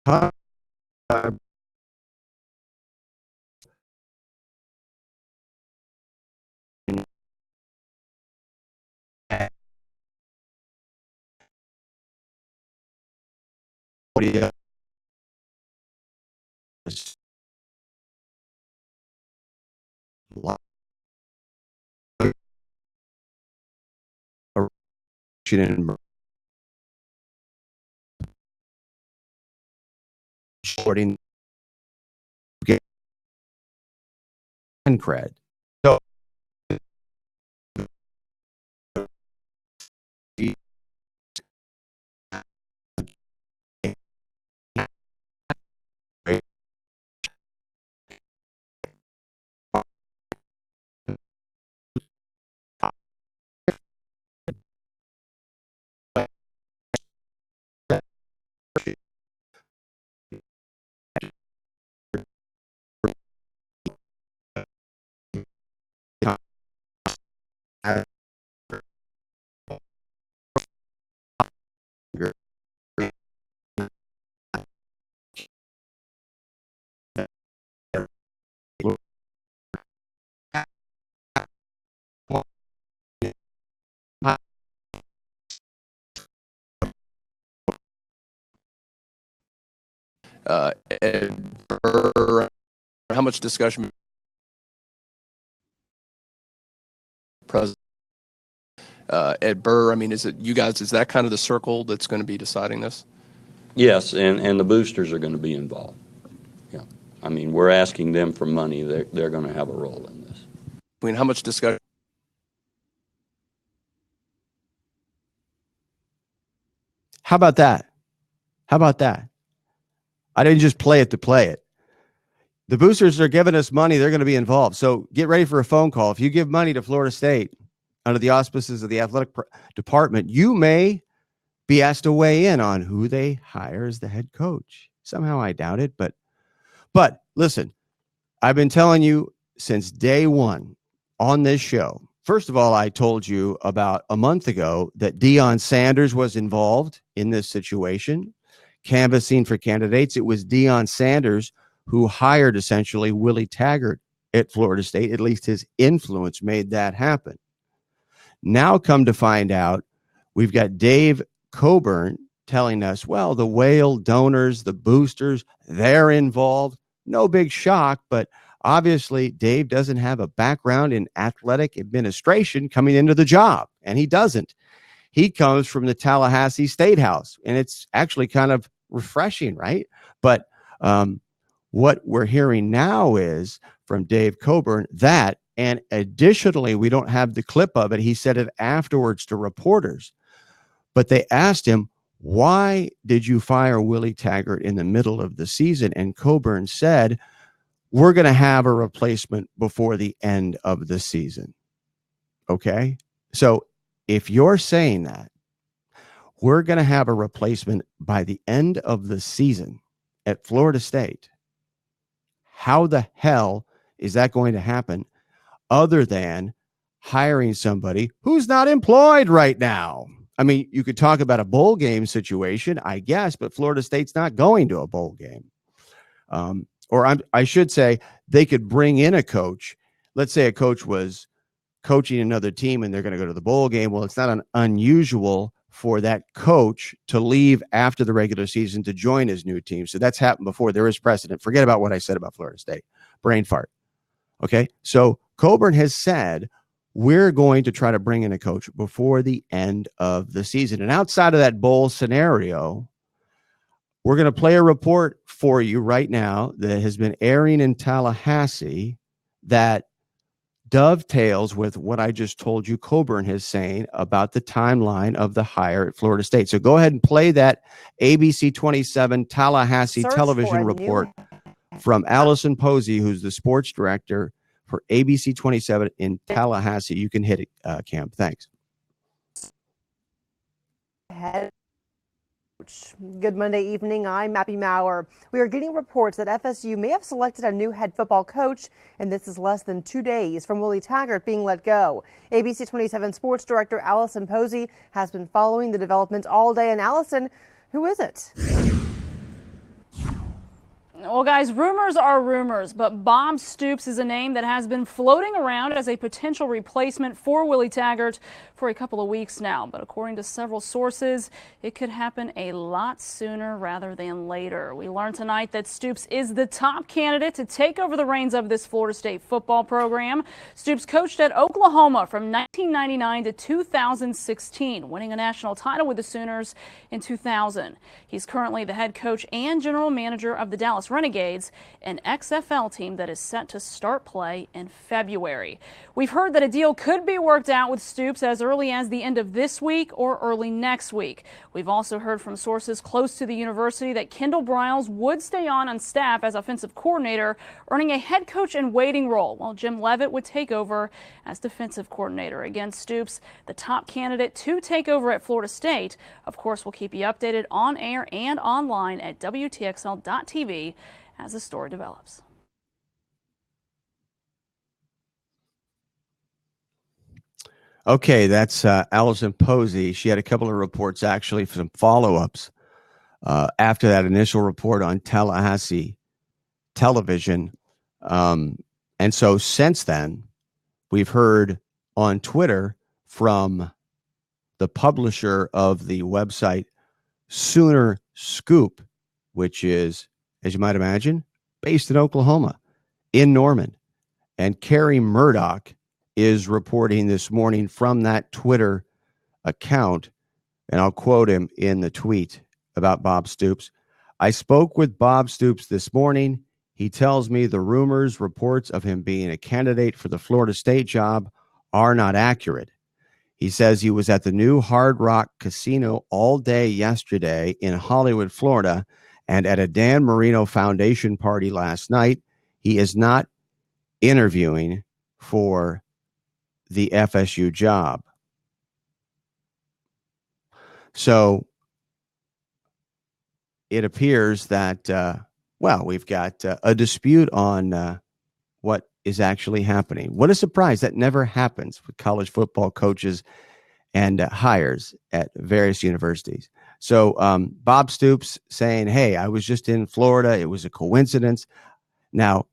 Huh? Shorting Fancred. So Ed Burr, how much discussion President Ed Burr? I mean, is it you guys? Is that kind of the circle that's going to be deciding this? Yes, and the boosters are going to be involved. Yeah, I mean, we're asking them for money. They're going to have a role in this. I mean, how much discussion? how about that? How about that? I didn't just play it to play it. The boosters are giving us money. They're going to be involved. So get ready for a phone call. If you give money to Florida State under the auspices of the athletic department, you may be asked to weigh in on who they hire as the head coach. Somehow I doubt it, but listen, I've been telling you since day one on this show. First of all, I told you about a month ago that Deion Sanders was involved in this situation, canvassing for candidates. It was Deion Sanders who hired essentially Willie Taggart at Florida State. At least his influence made that happen. Now come to find out, we've got Dave Coburn telling us, well, the whale donors, the boosters, they're involved. No big shock, but obviously Dave doesn't have a background in athletic administration coming into the job, and he doesn't. He comes from the Tallahassee State House, and it's actually kind of refreshing, right? But what we're hearing now is from Dave Coburn that, and additionally, we don't have the clip of it. He said it afterwards to reporters, but they asked him, why did you fire Willie Taggart in the middle of the season? And Coburn said, we're going to have a replacement before the end of the season. Okay. So if you're saying that we're going to have a replacement by the end of the season at Florida State, how the hell is that going to happen other than hiring somebody who's not employed right now? I mean, you could talk about a bowl game situation, I guess, but Florida State's not going to a bowl game. I should say they could bring in a coach. Let's say a coach was coaching another team and they're going to go to the bowl game. Well, it's not unusual for that coach to leave after the regular season to join his new team. So that's happened before. There is precedent. Forget about what I said about Florida State. Brain fart. Okay. So Coburn has said, we're going to try to bring in a coach before the end of the season. And outside of that bowl scenario, we're going to play a report for you right now that has been airing in Tallahassee that dovetails with what I just told you Coburn is saying about the timeline of the hire at Florida State. So go ahead and play that ABC 27 Tallahassee television report from Allison Posey, who's the sports director for ABC 27 in Tallahassee. You can hit it, Cam. Thanks. Good Monday evening. I'm Mappy Maurer. We are getting reports that FSU may have selected a new head football coach, and this is less than 2 days from Willie Taggart being let go. ABC 27 sports director Allison Posey has been following the development all day. And Allison, who is it? Well, guys, rumors are rumors, but Bob Stoops is a name that has been floating around as a potential replacement for Willie Taggart for a couple of weeks now. But according to several sources, it could happen a lot sooner rather than later. We learned tonight that Stoops is the top candidate to take over the reins of this Florida State football program. Stoops coached at Oklahoma from 1999 to 2016, winning a national title with the Sooners in 2000. He's currently the head coach and general manager of the Dallas Renegades, an XFL team that is set to start play in February. We've heard that a deal could be worked out with Stoops as early as the end of this week or early next week. We've also heard from sources close to the university that Kendall Briles would stay on staff as offensive coordinator, earning a head coach in waiting role, while Jim Leavitt would take over as defensive coordinator. Again, Stoops, the top candidate to take over at Florida State. Of course, we'll keep you updated on air and online at WTXL.tv as the story develops. Okay, that's Allison Posey. She had a couple of reports, actually, for some follow-ups after that initial report on Tallahassee television. And so since then, we've heard on Twitter from the publisher of the website Sooner Scoop, which is, as you might imagine, based in Oklahoma, in Norman. And Kerry Murdoch is reporting this morning from that Twitter account, and I'll quote him in the tweet about Bob Stoops. I spoke with Bob Stoops this morning. He tells me the rumors, reports of him being a candidate for the Florida State job are not accurate. He says he was at the new Hard Rock Casino all day yesterday in Hollywood, Florida, and at a Dan Marino Foundation party last night. He is not interviewing for the FSU job. So it appears that, we've got a dispute on what is actually happening. What a surprise. That never happens with college football coaches and hires at various universities. So Bob Stoops saying, hey, I was just in Florida. It was a coincidence. Now,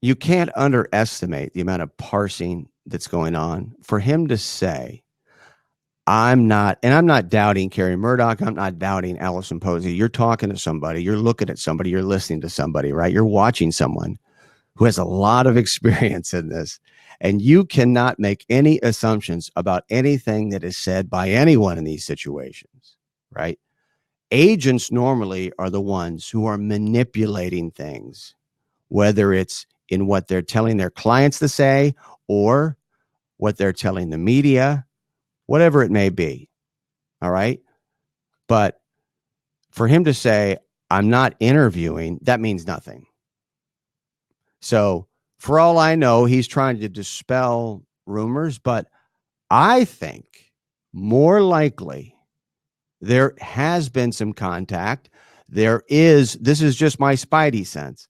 you can't underestimate the amount of parsing that's going on. For him to say, I'm not doubting Kerry Murdoch. I'm not doubting Allison Posey. You're talking to somebody. You're looking at somebody. You're listening to somebody, right? You're watching someone who has a lot of experience in this. And you cannot make any assumptions about anything that is said by anyone in these situations, right? Agents normally are the ones who are manipulating things, whether it's in what they're telling their clients to say or what they're telling the media, whatever it may be. All right. But for him to say, I'm not interviewing, that means nothing. So for all I know, he's trying to dispel rumors, but I think more likely there has been some contact. This is just my spidey sense.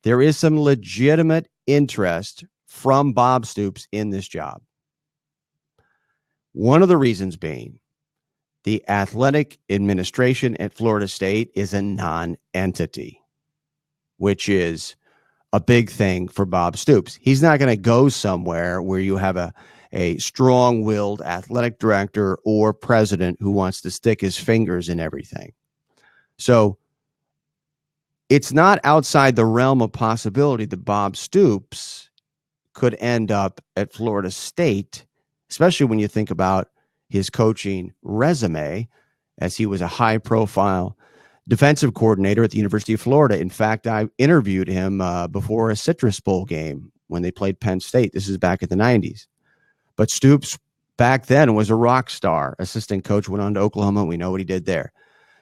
There is some legitimate interest from Bob Stoops in this job. One of the reasons being the athletic administration at Florida State is a non-entity, which is a big thing for Bob Stoops. He's not going to go somewhere where you have a strong-willed athletic director or president who wants to stick his fingers in everything. So it's not outside the realm of possibility that Bob Stoops could end up at Florida State, especially when you think about his coaching resume, as he was a high-profile defensive coordinator at the University of Florida. In fact, I interviewed him before a Citrus Bowl game when they played Penn State. This is back in the 90s. But Stoops back then was a rock star. Assistant coach, went on to Oklahoma. We know what he did there.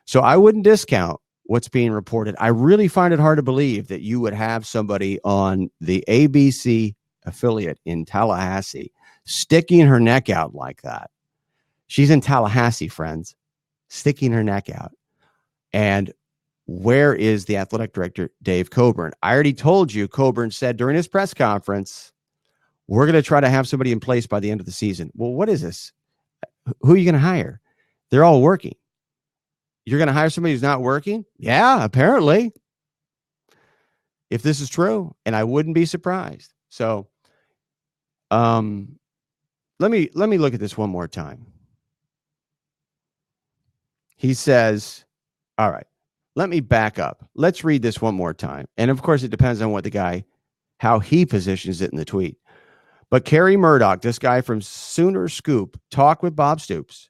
So I wouldn't discount what's being reported. I really find it hard to believe that you would have somebody on the ABC affiliate in Tallahassee sticking her neck out like that. She's in Tallahassee, friends, sticking her neck out. And where is the athletic director, Dave Coburn? I already told you, Coburn said during his press conference, we're going to try to have somebody in place by the end of the season. Well, what is this? Who are you going to hire? They're all working. You're going to hire somebody who's not working? Yeah, apparently. If this is true, and I wouldn't be surprised. So, let me look at this one more time. He says, all right, let me back up. Let's read this one more time. And of course, it depends on what the guy, how he positions it in the tweet. But Kerry Murdoch, this guy from Sooner Scoop, talked with Bob Stoops.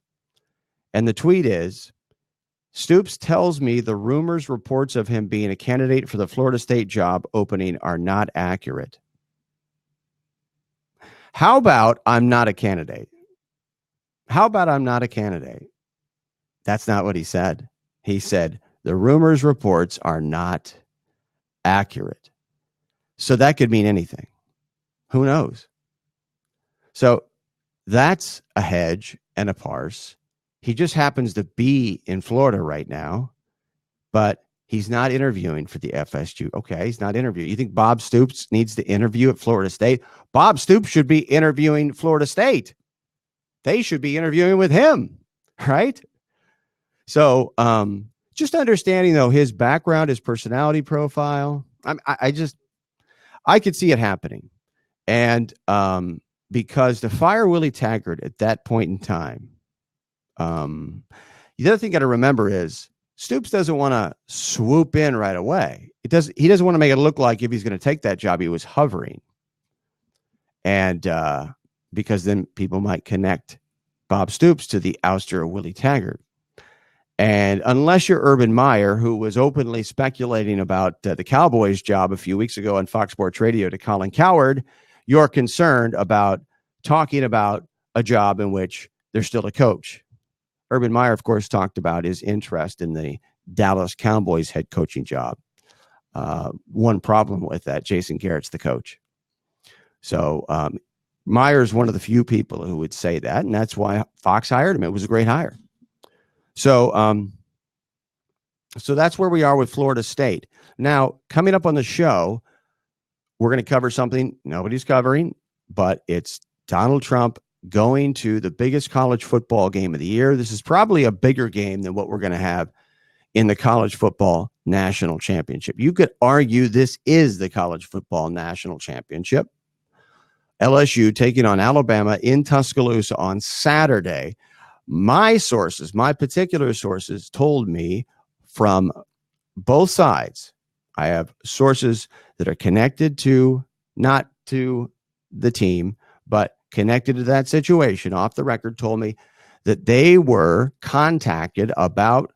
And the tweet is, Stoops tells me the rumors, reports of him being a candidate for the Florida State job opening are not accurate. How about I'm not a candidate? How about I'm not a candidate? That's not what he said. He said the rumors, reports are not accurate. So that could mean anything. Who knows? So that's a hedge and a farce. He just happens to be in Florida right now, but he's not interviewing for the FSU. Okay, he's not interviewing. You think Bob Stoops needs to interview at Florida State? Bob Stoops should be interviewing Florida State. They should be interviewing with him, right? So just understanding, though, his background, his personality profile, I could see it happening. And because to fire Willie Taggart at that point in time, the other thing you got to remember is Stoops doesn't want to swoop in right away. He doesn't want to make it look like if he's going to take that job, he was hovering. And because then people might connect Bob Stoops to the ouster of Willie Taggart. And unless you're Urban Meyer, who was openly speculating about the Cowboys job a few weeks ago on Fox Sports Radio to Colin Cowherd, you're concerned about talking about a job in which there's still a coach. Urban Meyer, of course, talked about his interest in the Dallas Cowboys head coaching job. One problem with that, Jason Garrett's the coach. So Meyer's one of the few people who would say that, and that's why Fox hired him. It was a great hire. So so that's where we are with Florida State. Now, coming up on the show, we're going to cover something nobody's covering, but it's Donald Trump going to the biggest college football game of the year. This is probably a bigger game than what we're going to have in the college football national championship. You could argue this is the college football national championship. LSU taking on Alabama in Tuscaloosa on Saturday. My sources, my particular sources told me from both sides. I have sources that are connected to, not to the team, but connected to that situation, off the record, told me that they were contacted about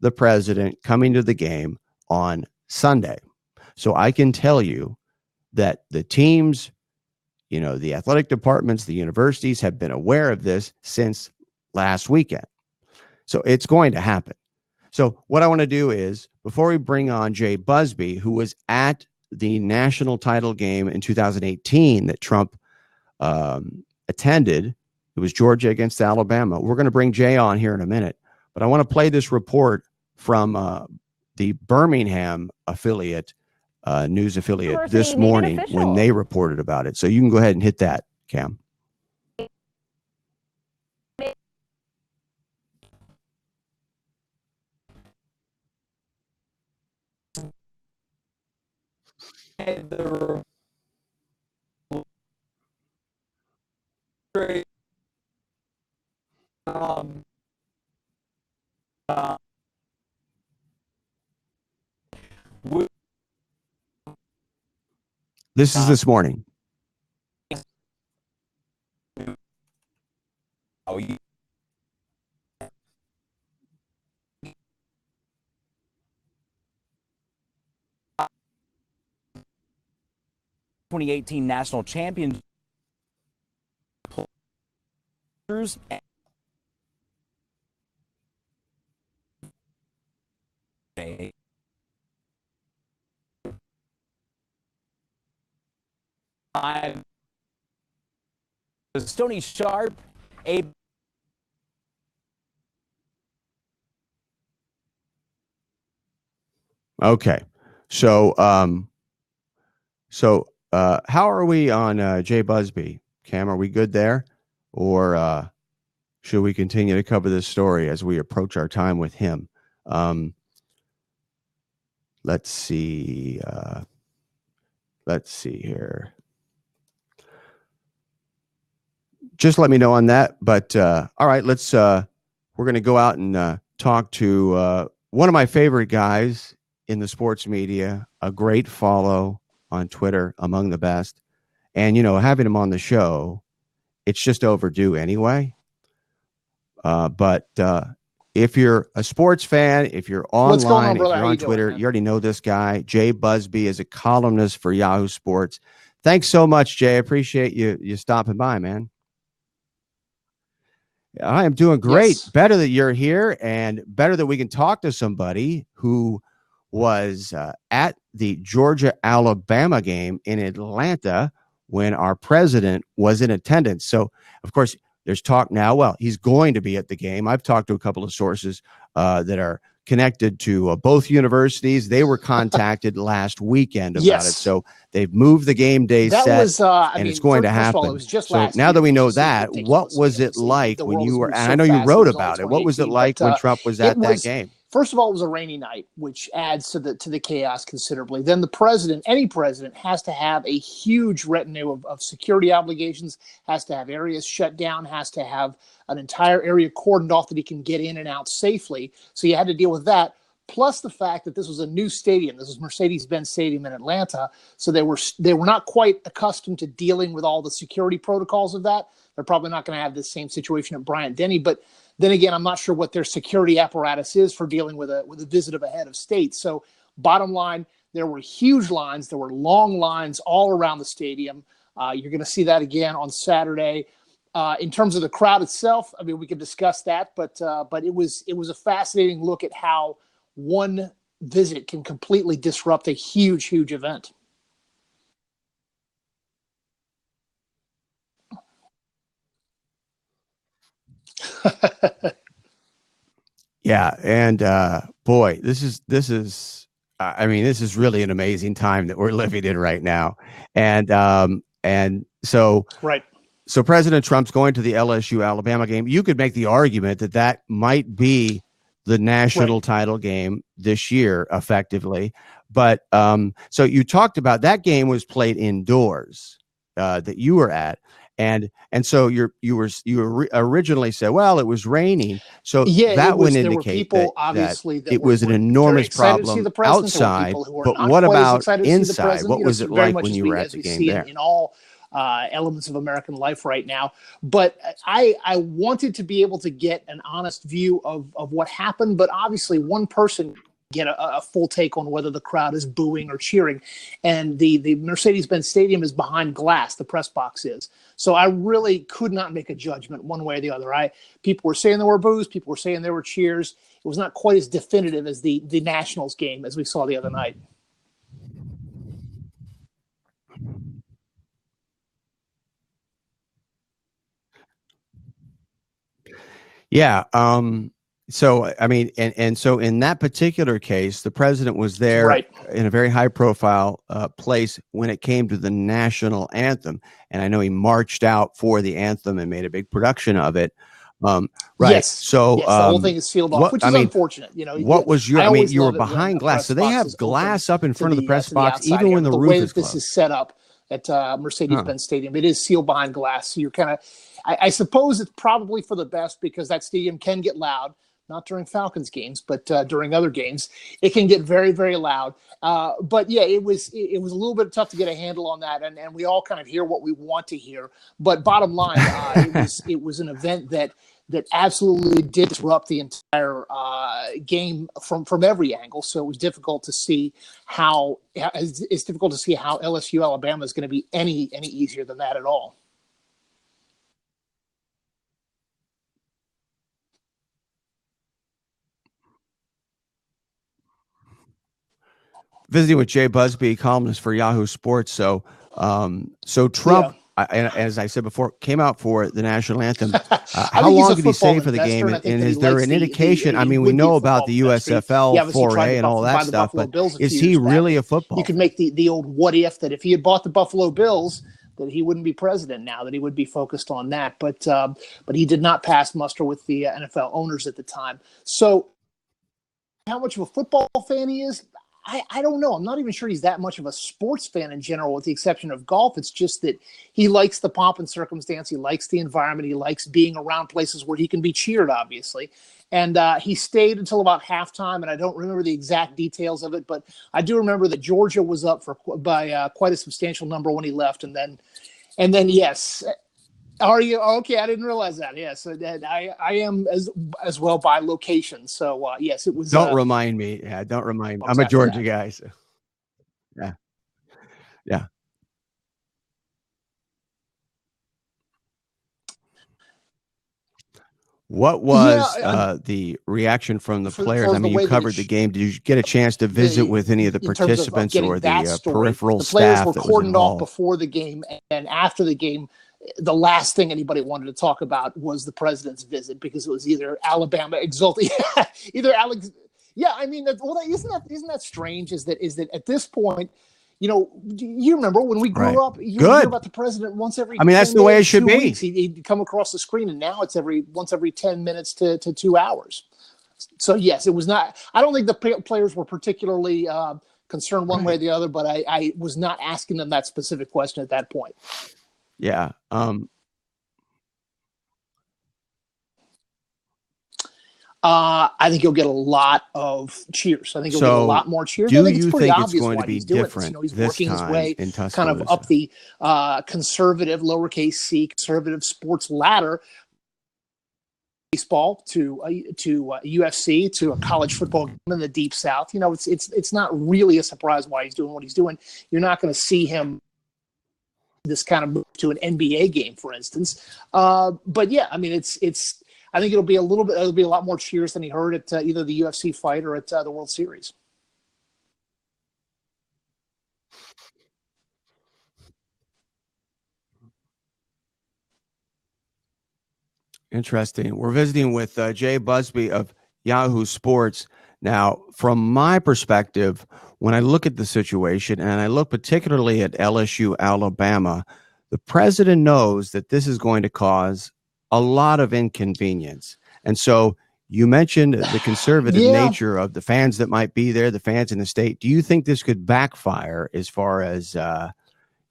the president coming to the game on Sunday. So I can tell you that the teams, the athletic departments, the universities have been aware of this since last weekend. So it's going to happen. So what I want to do is, before we bring on Jay Busby, who was at the national title game in 2018 that Trump attended, it was Georgia against Alabama. We're going to bring Jay on here in a minute, but I want to play this report from the Birmingham affiliate, news affiliate, this morning when they reported about it. So you can go ahead and hit that, Cam. This is this morning. The 2018 national champions. Stony Sharp, Okay. So, how are we on Jay Busby? Cam, are we good there? Or should we continue to cover this story as we approach our time with him? Um, let's see. Let's see here. Just let me know on that. But all right, let's. We're going to go out and talk to one of my favorite guys in the sports media. A great follow on Twitter, among the best. And having him on the show, it's just overdue anyway. But if you're a sports fan, if you're What's going on, online, if brother? you're How on you doing, Twitter, man? you already know this guy. Jay Busby is a columnist for Yahoo Sports. Thanks so much, Jay. I appreciate you stopping by, man. I am doing great. Yes. Better that you're here, and better that we can talk to somebody who was at the Georgia-Alabama game in Atlanta when our president was in attendance. So, of course, there's talk now. Well, he's going to be at the game. I've talked to a couple of sources that are connected to both universities. They were contacted last weekend about Yes. it. So they've moved the game day That set, was, and it's going to first of happen. all, it was just So last now year, that we which know is that, what ridiculous, was man. it like the when world you has were, moved and so I know you fast, it wrote was only about it. What was it 2018, like but, when Trump was it at that was, game? first of all, it was a rainy night, which adds to the chaos considerably. Then the president, any president, has to have a huge retinue of security obligations, has to have areas shut down, has to have an entire area cordoned off that he can get in and out safely. So you had to deal with that. Plus the fact that this was a new stadium. This was Mercedes-Benz Stadium in Atlanta. So they were not quite accustomed to dealing with all the security protocols of that. They're probably not going to have the same situation at Bryant-Denny. But then again, I'm not sure what their security apparatus is for dealing with a visit of a head of state. So bottom line, there were huge lines. There were long lines all around the stadium. You're going to see that again on Saturday. In terms of the crowd itself, I mean, we could discuss that, but it was a fascinating look at how one visit can completely disrupt a huge event. Yeah, and boy, this is I mean, this is really an amazing time that we're living in right now. And so Right. so President Trump's going to the LSU Alabama game. You could make the argument that that might be the national title game this year, effectively. But so you talked about that game was played indoors that you were at, and so you were originally said, well, it was raining, so Yeah, that would there were indicate people, that obviously, that it were was an very enormous excited to see problem the president. There were outside. people who were But not what quite as about excited to see the inside? president. What was it very like much when you were at the game see there? in all elements of American life right now. But I wanted to be able to get an honest view of what happened. But obviously, one person get a full take on whether the crowd is booing or cheering. And the Mercedes-Benz Stadium is behind glass, the press box is. So I really could not make a judgment one way or the other. People were saying there were boos, people were saying there were cheers. It was not quite as definitive as the Nationals game as we saw the other night. Yeah. So, I mean, and so in that particular case, the president was there Right. in a very high profile place when it came to the national anthem. And I know he marched out for the anthem and made a big production of it. Right. Yes. So, yes, the whole thing is sealed off, which is unfortunate. You know, what was your, I mean, always you were love it when behind a glass. press So they box have is glass open up in to front of the press to box, outside even air. when the But roof way is that this closed. is set up at Mercedes-Benz Stadium, it is sealed behind glass. So you're kind of, I suppose it's probably for the best because that stadium can get loud. Not during Falcons games, but during other games, it can get very, very loud. But yeah, it was a little bit tough to get a handle on that, and we all kind of hear what we want to hear. But bottom line, it was an event that absolutely did disrupt the entire game from every angle. So it was difficult to see how it's difficult to see how LSU Alabama is going to be any easier than that at all. Visiting with Jay Busby, columnist for Yahoo Sports. So, so Trump, and as I said before, came out for the national anthem. How long did he stay for the game? And is there an indication? I mean, we know about the USFL foray and all that stuff, but is he really a football? You could make the old what if that if he had bought the Buffalo Bills, that he wouldn't be president now, that he would be focused on that. But he did not pass muster with the NFL owners at the time. So how much of a football fan he is, I don't know. I'm not even sure he's that much of a sports fan in general, with the exception of golf. It's just that he likes the pomp and circumstance. He likes the environment. He likes being around places where he can be cheered, obviously. And he stayed until about halftime, and I don't remember the exact details of it, but I do remember that Georgia was up by quite a substantial number when he left. And then yes. Are you okay? I didn't realize that. Yes, I am as well by location. So yes, it was. Don't remind me. Yeah, don't remind me. I'm a Georgia guy. So. Yeah, yeah. What was the reaction from the players? I mean, you covered the game. Did you get a chance to visit with any of the participants or the peripheral staff? The players were cordoned off before the game and after the game. The last thing anybody wanted to talk about was the president's visit, because it was either Alabama exulting, either Alex. Yeah, I mean, isn't that strange? Is that at this point, you remember when we grew up, you hear about the president once every. I mean, that's the way it should be. Weeks, he'd come across the screen, and now it's once every 10 minutes to 2 hours. So yes, it was not. I don't think the players were particularly concerned one way or the other, but I was not asking them that specific question at that point. Yeah. I think you'll get a lot of cheers. I think you'll get a lot more cheers. I think it's pretty obvious why he's doing this. He's working his way kind of up the conservative, lowercase c, conservative sports ladder. Baseball to UFC to a college football game in the Deep South. It's not really a surprise why he's doing what he's doing. You're not going to see him this kind of move to an NBA game, for instance. But yeah, I mean, I think it'll be a lot more cheers than he heard at either the UFC fight or at the World Series. Interesting. We're visiting with Jay Busby of Yahoo Sports. Now, from my perspective, when I look at the situation, and I look particularly at LSU, Alabama, the president knows that this is going to cause a lot of inconvenience. And so you mentioned the conservative nature of the fans that might be there, the fans in the state. Do you think this could backfire as far as,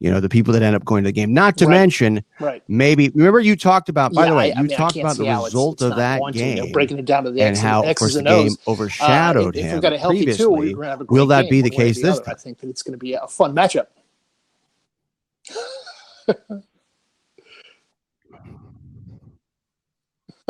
the people that end up going to the game? Not to mention, maybe, remember you talked about, by the way, you talked about the result of that game, breaking it down to the and how, of course, the game overshadowed him previously. Will that be the case this time? I think that it's going to be a fun matchup.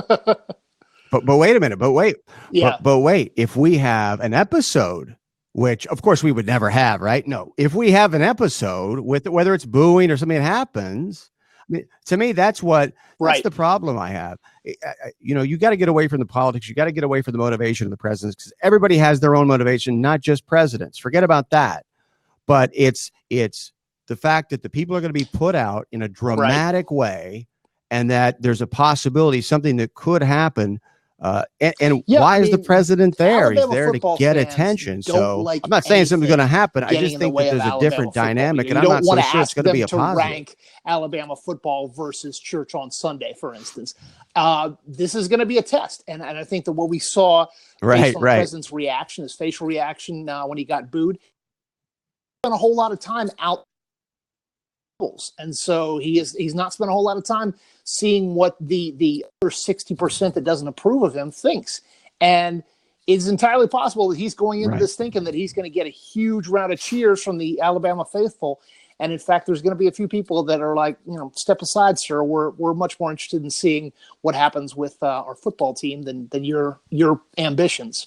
But wait a minute. But wait. If we have an episode, which of course we would never have, right? No. If we have an episode with whether it's booing or something that happens, I mean, to me, that's the problem I have. You got to get away from the politics. You got to get away from the motivation of the presidents, because everybody has their own motivation, not just presidents. Forget about that. But it's the fact that the people are going to be put out in a dramatic way, and that there's a possibility something that could happen. Why is the president there? He's there to get attention. So I'm not saying something's going to happen. I just think that there's a different dynamic, and I'm not so sure it's going to be a positive. Rank Alabama football versus church on Sunday, for instance. This is going to be a test, and I think that what we saw based on the president's reaction, his facial reaction when he got booed, spent a whole lot of time out. And so he's not spent a whole lot of time seeing what the other 60% that doesn't approve of him thinks. And it's entirely possible that he's going into this thinking that he's going to get a huge round of cheers from the Alabama faithful. And in fact, there's going to be a few people that are like, step aside, sir. We're much more interested in seeing what happens with our football team than your ambitions.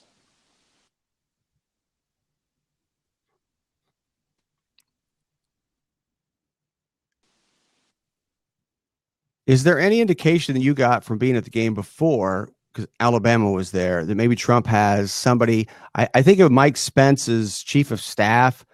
Is there any indication that you got from being at the game before, because Alabama was there, that maybe Trump has somebody? I think of Mike Spence's chief of staff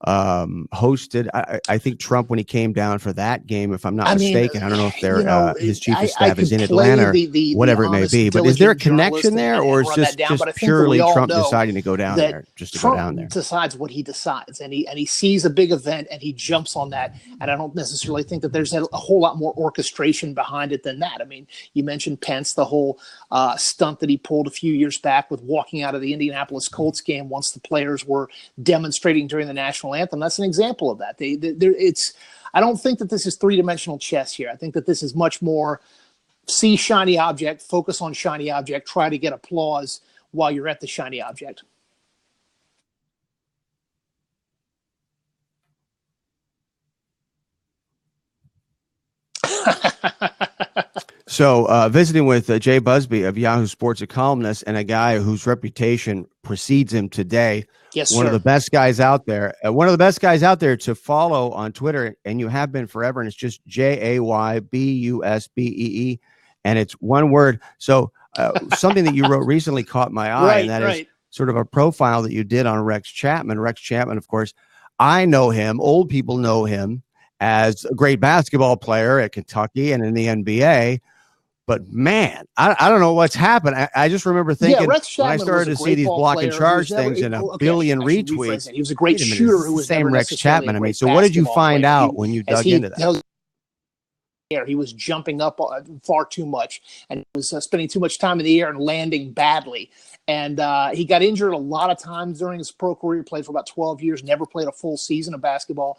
hosted. I think Trump, when he came down for that game, if I'm not mistaken, I don't know if his chief of staff is in Atlanta or whatever it may be. But is there a connection there, or is just purely Trump deciding to go down there just to go down there? Decides what he decides, and he sees a big event and he jumps on that. And I don't necessarily think that there's a whole lot more orchestration behind it than that. I mean, you mentioned Pence, the whole stunt that he pulled a few years back with walking out of the Indianapolis Colts game once the players were demonstrating during the national anthem. That's an example of that. I don't think that this is three-dimensional chess here. I think that this is much more see shiny object, focus on shiny object, try to get applause while you're at the shiny object. So visiting with Jay Busby of Yahoo Sports, a columnist and a guy whose reputation precedes him today. Yes, one sir. of the best guys out there. One of the best guys out there to follow on Twitter, and you have been forever. And it's just JAYBUSBEE, and it's one word. So something that you wrote recently caught my eye, and that is sort of a profile that you did on Rex Chapman. Rex Chapman, of course, I know him. Old people know him as a great basketball player at Kentucky and in the NBA. But man, I don't know what's happened. I just remember thinking when I started to see these block and charge things and a billion retweets. He was a great shooter who was same Rex Chapman. I mean, so what did you find out when you dug into that? He was jumping up far too much and was spending too much time in the air and landing badly. And he got injured a lot of times during his pro career. He played for about 12 years, never played a full season of basketball.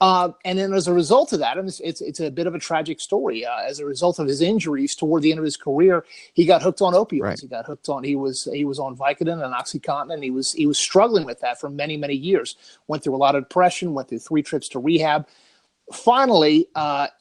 And then as a result of that, it's a bit of a tragic story. As a result of his injuries toward the end of his career, he got hooked on opioids. Right. He got hooked on, he was on Vicodin and OxyContin, and he was struggling with that for many, many years. Went through a lot of depression, went through 3 trips to rehab. Finally,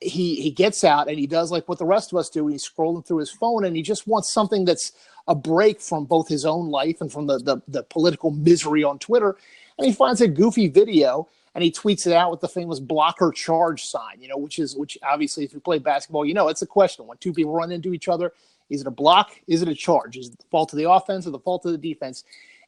he gets out and he does like what the rest of us do. He's scrolling through his phone and he just wants something that's a break from both his own life and from the political misery on Twitter. And he finds a goofy video and he tweets it out with the famous blocker charge sign, which obviously, if you play basketball, it's a question. When two people run into each other, is it a block? Is it a charge? Is it the fault of the offense or the fault of the defense?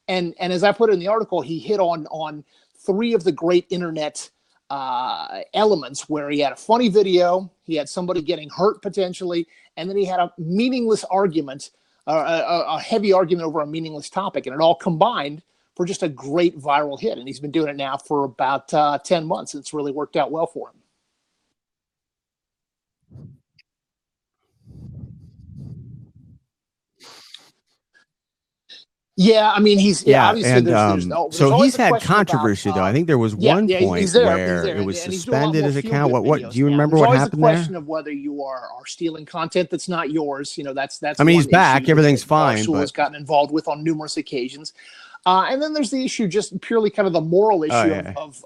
And as I put it in the article, he hit on 3 of the great internet elements where he had a funny video, he had somebody getting hurt potentially, and then he had a meaningless argument, a heavy argument over a meaningless topic, and it all combined for just a great viral hit. And he's been doing it now for about 10 months. It's really worked out well for him. Yeah, I mean, obviously and there's so always he's had controversy though. I think there was one point he's there, where it was suspended his account. What do you remember what happened there? there? There's always the question of whether you are stealing content that's not yours. That's. I mean, he's one back. issue Everything's that fine. Barstool has gotten involved with on numerous occasions, and then there's the issue, just purely kind of the moral issue of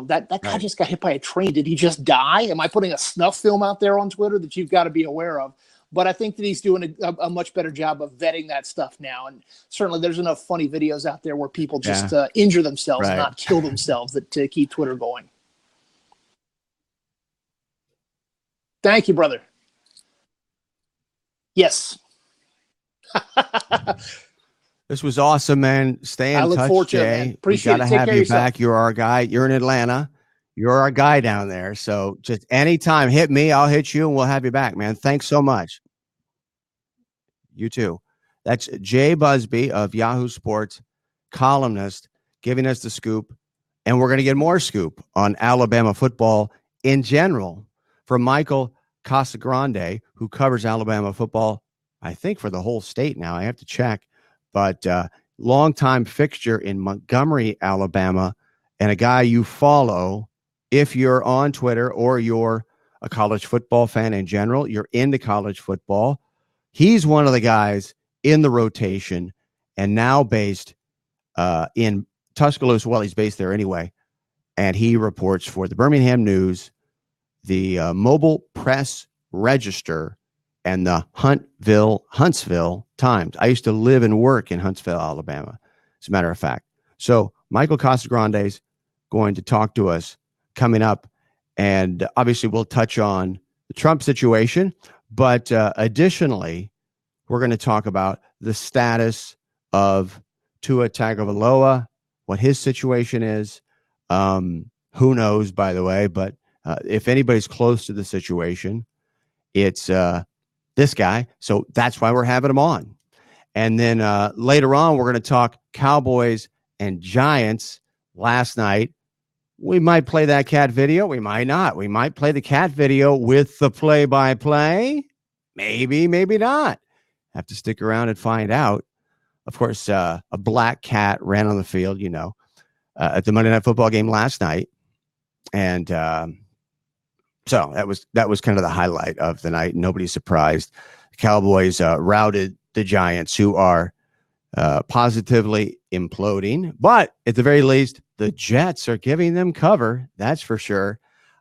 that guy just got hit by a train. Did he just die? Am I putting a snuff film out there on Twitter that you've got to be aware of? But I think that he's doing a much better job of vetting that stuff now. And certainly there's enough funny videos out there where people just injure themselves and not kill themselves to keep Twitter going. Thank you, brother. Yes. This was awesome, man. Stay in touch, look forward to it, Jay. man. Appreciate we gotta it. Take have care you of yourself. back. You're our guy. You're in Atlanta. You're our guy down there. So just anytime, hit me. I'll hit you, and we'll have you back, man. Thanks so much. You too. That's Jay Busby of Yahoo Sports, columnist, giving us the scoop. And we're going to get more scoop on Alabama football in general from Michael Casagrande, who covers Alabama football, I think, for the whole state now. I have to check. But longtime fixture in Montgomery, Alabama, and a guy you follow if you're on Twitter or you're a college football fan in general, you're into college football. He's one of the guys in the rotation and now based in Tuscaloosa. Well, he's based there anyway. And he reports for the Birmingham News, the Mobile Press Register, and the Huntsville Times. I used to live and work in Huntsville, Alabama, as a matter of fact. So Michael Casagrande's going to talk to us coming up. And obviously we'll touch on the Trump situation, but additionally, we're going to talk about the status of Tua Tagovailoa, what his situation is, Who knows, by the way, but if anybody's close to the situation, it's this guy. So that's why we're having him on. And then later on, we're going to talk Cowboys and Giants last night. We might play that cat video. We might not. We might play the cat video with the play-by-play. Maybe, maybe not. Have to stick around and find out. Of course, a black cat ran on the field, at the Monday Night Football game last night. And so that was kind of the highlight of the night. Nobody's surprised. The Cowboys routed the Giants, who are positively imploding. But at the very least, the Jets are giving them cover. That's for sure.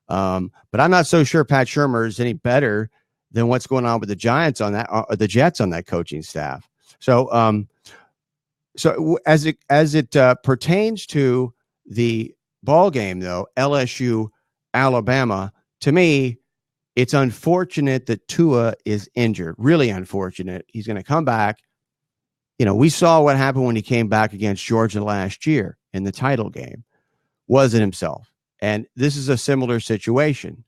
But I'm not so sure Pat Shurmur is any better than what's going on with the Giants on that, the Jets on that coaching staff. So, so as it pertains to the ball game, though, LSU, Alabama, to me, it's unfortunate that Tua is injured. Really unfortunate. He's going to come back. We saw what happened when he came back against Georgia last year in the title game. Wasn't himself. And this is a similar situation.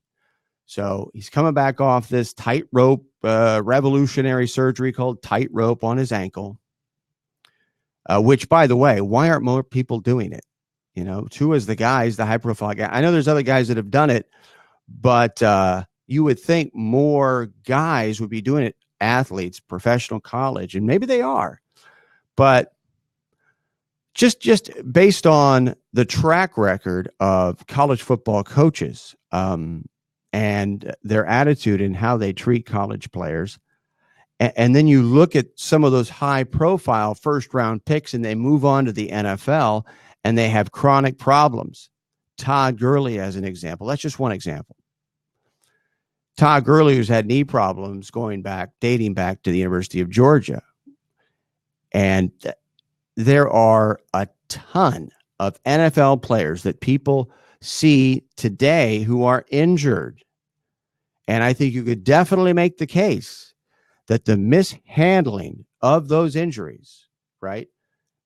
So he's coming back off this tightrope, revolutionary surgery called tightrope on his ankle, which, by the way, why aren't more people doing it? Tua is the guy, he's the high-profile guy. I know there's other guys that have done it, but you would think more guys would be doing it, athletes, professional college, and maybe they are. But just based on the track record of college football coaches and their attitude and how they treat college players, and then you look at some of those high-profile first-round picks and they move on to the NFL and they have chronic problems. Todd Gurley, as an example. That's just one example. Todd Gurley, who's had knee problems dating back to the University of Georgia. And there are a ton of NFL players that people see today who are injured. And I think you could definitely make the case that the mishandling of those injuries, right?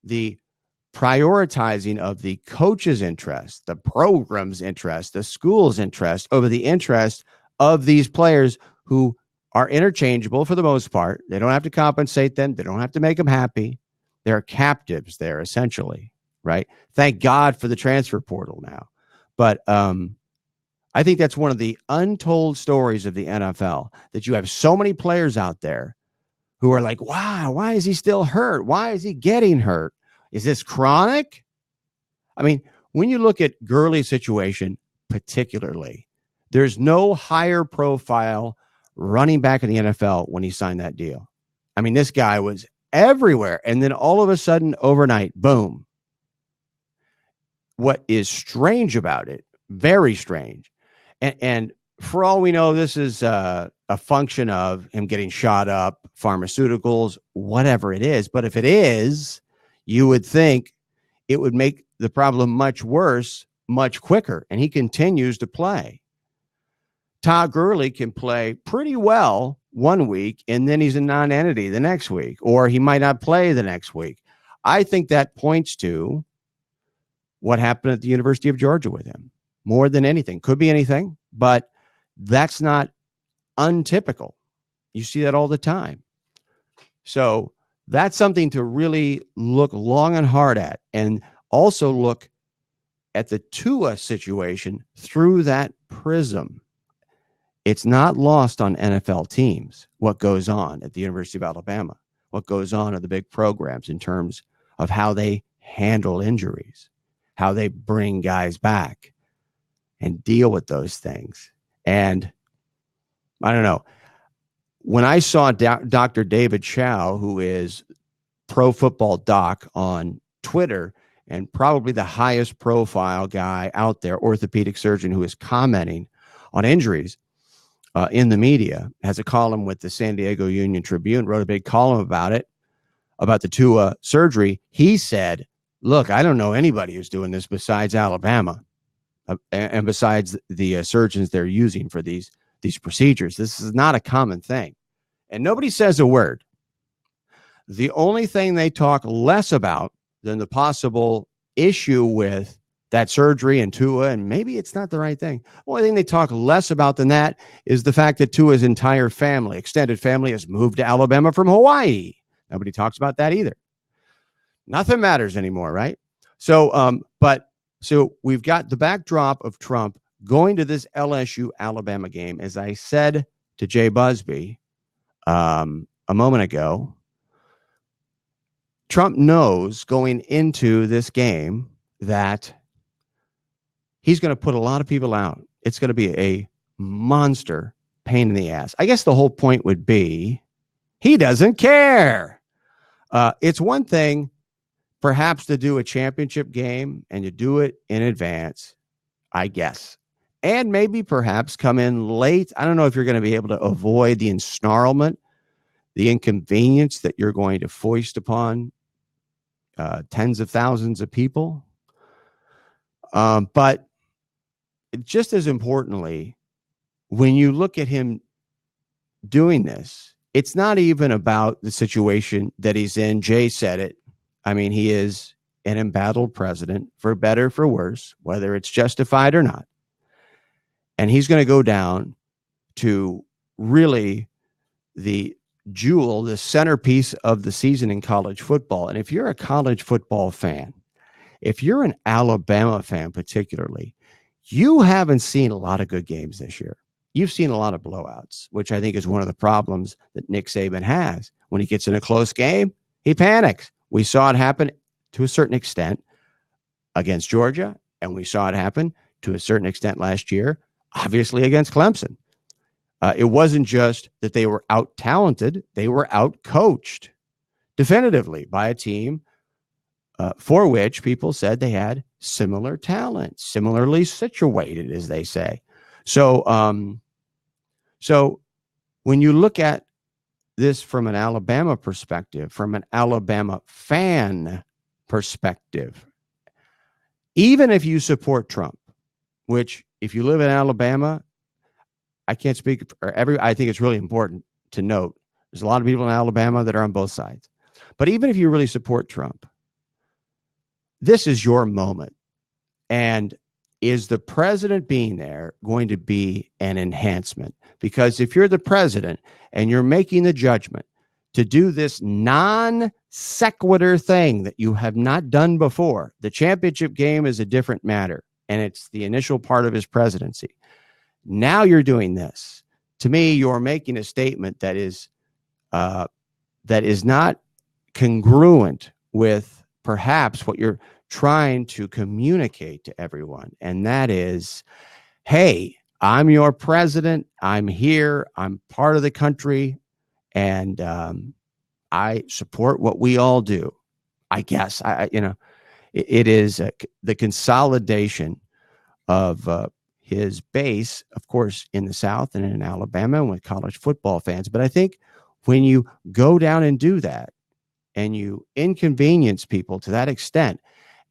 The prioritizing of the coach's interest, the program's interest, the school's interest over the interest of these players who are interchangeable for the most part. They don't have to compensate them. They don't have to make them happy. They're captives there, essentially, right? Thank God for the transfer portal now. But I think that's one of the untold stories of the NFL, that you have so many players out there who are like, wow, why is he still hurt? Why is he getting hurt? Is this chronic? I mean, when you look at Gurley's situation particularly, there's no higher profile running back in the NFL when he signed that deal. I mean, this guy was everywhere. And then all of a sudden, overnight, boom. What is strange about it, very strange. And for all we know, this is a function of him getting shot up, pharmaceuticals, whatever it is. But if it is, you would think it would make the problem much worse, much quicker. And he continues to play. Todd Gurley can play pretty well one week, and then he's a non-entity the next week, or he might not play the next week. I think that points to what happened at the University of Georgia with him more than anything. Could be anything, but that's not untypical. You see that all the time. So that's something to really look long and hard at, and also look at the Tua situation through that prism. It's not lost on NFL teams what goes on at the University of Alabama, what goes on at the big programs in terms of how they handle injuries, how they bring guys back and deal with those things. And I don't know. When I saw Dr. David Chow, who is Pro Football Doc on Twitter and probably the highest profile guy out there, orthopedic surgeon who is commenting on injuries in the media, has a column with the San Diego Union Tribune, wrote a big column about it, about the Tua surgery. He said, look, I don't know anybody who's doing this besides Alabama and besides the surgeons they're using for these procedures. This is not a common thing. And nobody says a word. The only thing they talk less about than the possible issue with that surgery and Tua, and maybe it's not the right thing. Only thing they talk less about than that is the fact that Tua's entire family, extended family, has moved to Alabama from Hawaii. Nobody talks about that either. Nothing matters anymore, right? So, so we've got the backdrop of Trump going to this LSU Alabama game. As I said to Jay Busby a moment ago, Trump knows going into this game that he's going to put a lot of people out. It's going to be a monster pain in the ass. I guess the whole point would be he doesn't care. It's one thing perhaps to do a championship game and you do it in advance, I guess. And maybe perhaps come in late. I don't know if you're going to be able to avoid the ensnarlment, the inconvenience that you're going to foist upon tens of thousands of people. But just as importantly, when you look at him doing this, it's not even about the situation that he's in. Jay said it. I mean, he is an embattled president, for better, for worse, whether it's justified or not. And he's going to go down to really the jewel, the centerpiece of the season in college football. And if you're a college football fan, if you're an Alabama fan particularly, you haven't seen a lot of good games this year. You've seen a lot of blowouts, which I think is one of the problems that Nick Saban has. When he gets in a close game, he panics. We saw it happen to a certain extent against Georgia, and we saw it happen to a certain extent last year, obviously against Clemson. It wasn't just that they were out-talented, they were out-coached definitively by a team for which people said they had similar talent, similarly situated, as they say. So, so when you look at this from an Alabama perspective, from an Alabama fan perspective, even if you support Trump, which if you live in Alabama, I can't speak for I think it's really important to note there's a lot of people in Alabama that are on both sides. But even if you really support Trump, this is your moment. And is the president being there going to be an enhancement? Because if you're the president and you're making the judgment to do this non sequitur thing that you have not done before, the championship game is a different matter, and it's the initial part of his presidency. Now you're doing this. To me, you're making a statement that is not congruent with perhaps what you're trying to communicate to everyone. And that is, hey, I'm your president. I'm here. I'm part of the country. And I support what we all do. I guess, it is the consolidation of his base, of course, in the South and in Alabama and with college football fans. But I think when you go down and do that and you inconvenience people to that extent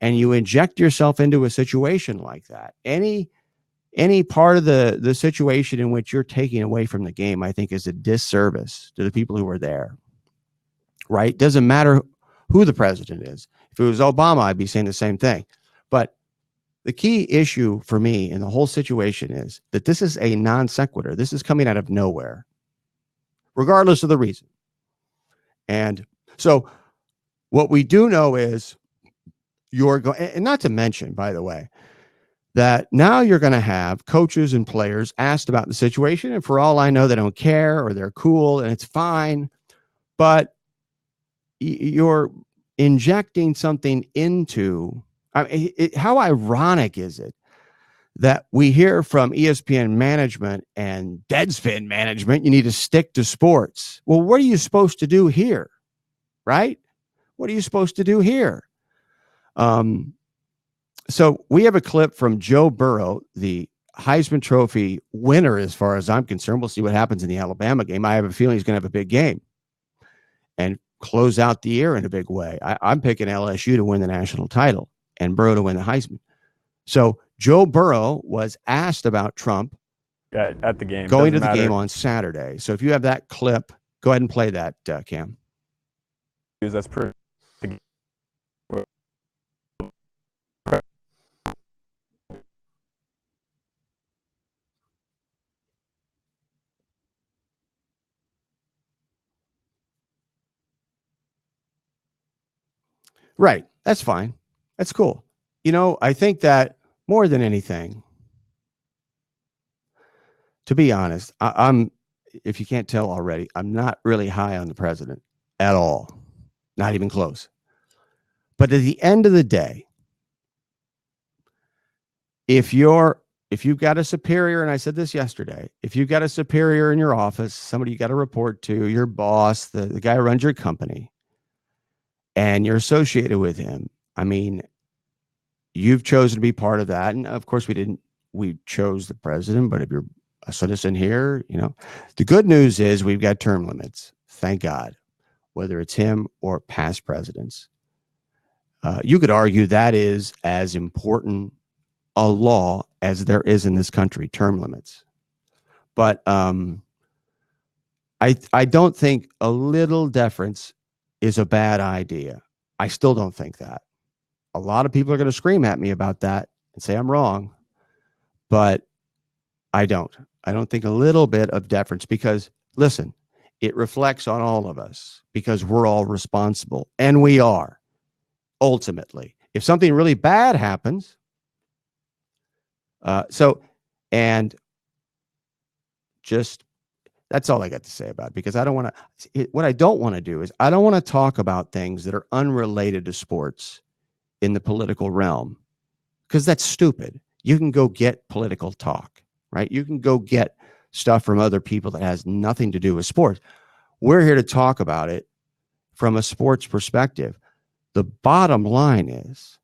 and you inject yourself into a situation like that, any part of the situation in which you're taking away from the game, I think is a disservice to the people who are there, right? Doesn't matter who the president is. If it was Obama, I'd be saying the same thing. But the key issue for me in the whole situation is that this is a non sequitur. This is coming out of nowhere, regardless of the reason. And so what we do know is you're going, and not to mention, by the way, that now you're going to have coaches and players asked about the situation. And for all I know, they don't care or they're cool and it's fine. But you're injecting something into, I mean, how ironic is it that we hear from ESPN management and Deadspin management, you need to stick to sports. Well, what are you supposed to do here? Right? What are you supposed to do here? So we have a clip from Joe Burrow, the Heisman Trophy winner, as far as I'm concerned. We'll see what happens in the Alabama game. I have a feeling he's going to have a big game and close out the year in a big way. I'm picking LSU to win the national title and Burrow to win the Heisman. So Joe Burrow was asked about Trump at the game, going to the game on Saturday. So if you have that clip, go ahead and play that, Cam. That's pretty. Right. That's fine. That's cool. I think that more than anything, to be honest, I'm, if you can't tell already, I'm not really high on the president at all. Not even close. But at the end of the day, if you've got a superior, and I said this yesterday, if you've got a superior in your office, somebody you got to report to, your boss, the guy who runs your company, and you're associated with him, I mean, you've chosen to be part of that. And of course, we chose the president, but if you're a citizen here, the good news is we've got term limits. Thank God, whether it's him or past presidents. You could argue that is as important a law as there is in this country, term limits. But I don't think a little deference is a bad idea. I still don't think that. A lot of people are going to scream at me about that and say I'm wrong, but I don't. I don't think a little bit of deference, because listen, it reflects on all of us because we're all responsible, and we are ultimately. If something really bad happens, and just that's all I got to say about it, because I don't want to. What I don't want to do is I don't want to talk about things that are unrelated to sports in the political realm, because that's stupid. You can go get political talk, right? You can go get stuff from other people that has nothing to do with sports. We're here to talk about it from a sports perspective. The bottom line is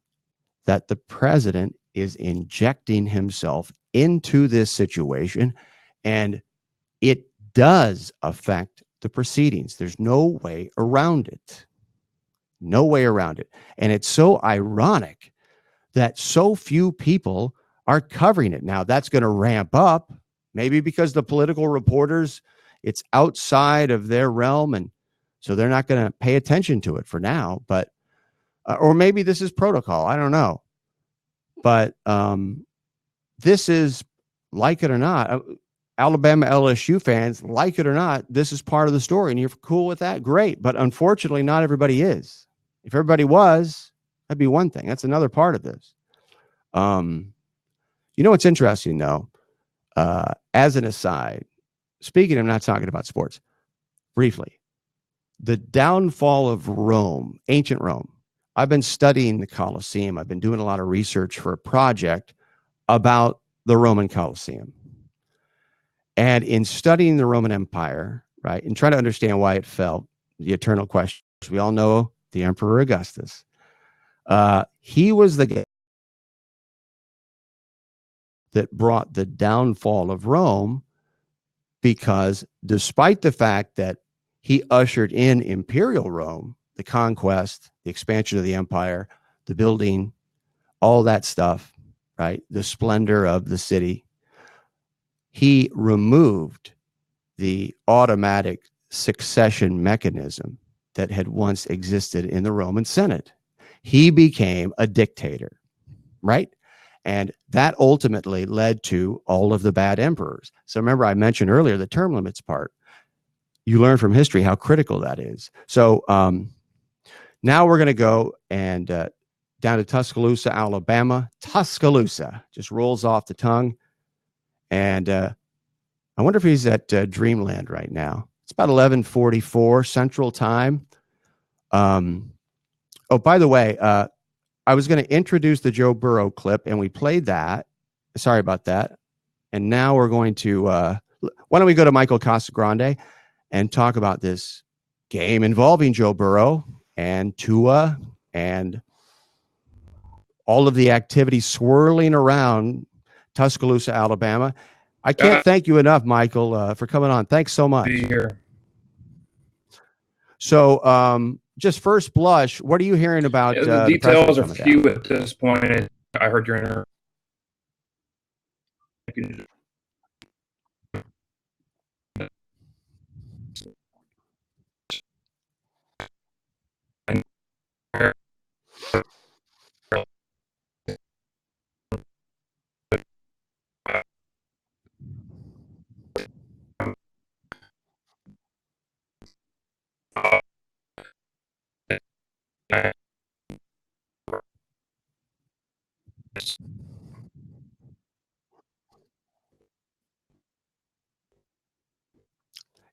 that the president is injecting himself into this situation, and it does affect the proceedings. There's no way around it. No way around it. And it's so ironic that so few people are covering it. Now, that's going to ramp up, maybe because the political reporters, it's outside of their realm, and so they're not going to pay attention to it for now. But or maybe this is protocol. I don't know. But this is, like it or not, Alabama LSU fans, like it or not, this is part of the story, and you're cool with that. Great. But unfortunately, not everybody is. If everybody was, that'd be one thing. That's another part of this. What's interesting, though, as an aside, speaking of not talking about sports, briefly, the downfall of Rome, ancient Rome. I've been studying the Colosseum. I've been doing a lot of research for a project about the Roman Colosseum. And in studying the Roman Empire, right, and trying to understand why it fell, the eternal question, we all know the Emperor Augustus. He was the guy that brought the downfall of Rome, because despite the fact that he ushered in imperial Rome, the conquest, the expansion of the empire, the building, all that stuff, right, the splendor of the city, he removed the automatic succession mechanism that had once existed in the Roman Senate. He became a dictator, right? And that ultimately led to all of the bad emperors. So remember, I mentioned earlier the term limits part. You learn from history how critical that is. So now we're going to go and down to Tuscaloosa, Alabama. Tuscaloosa just rolls off the tongue. And I wonder if he's at Dreamland right now. It's about 11:44 Central Time. Oh, by the way, I was going to introduce the Joe Burrow clip, and we played that. Sorry about that. And now we're going to, why don't we go to Michael Casagrande and talk about this game involving Joe Burrow and Tua and all of the activity swirling around Tuscaloosa, Alabama. I can't thank you enough, Michael, for coming on. Thanks so much. Be here. So, just first blush, what are you hearing about? The details are few at this point. I heard your interview.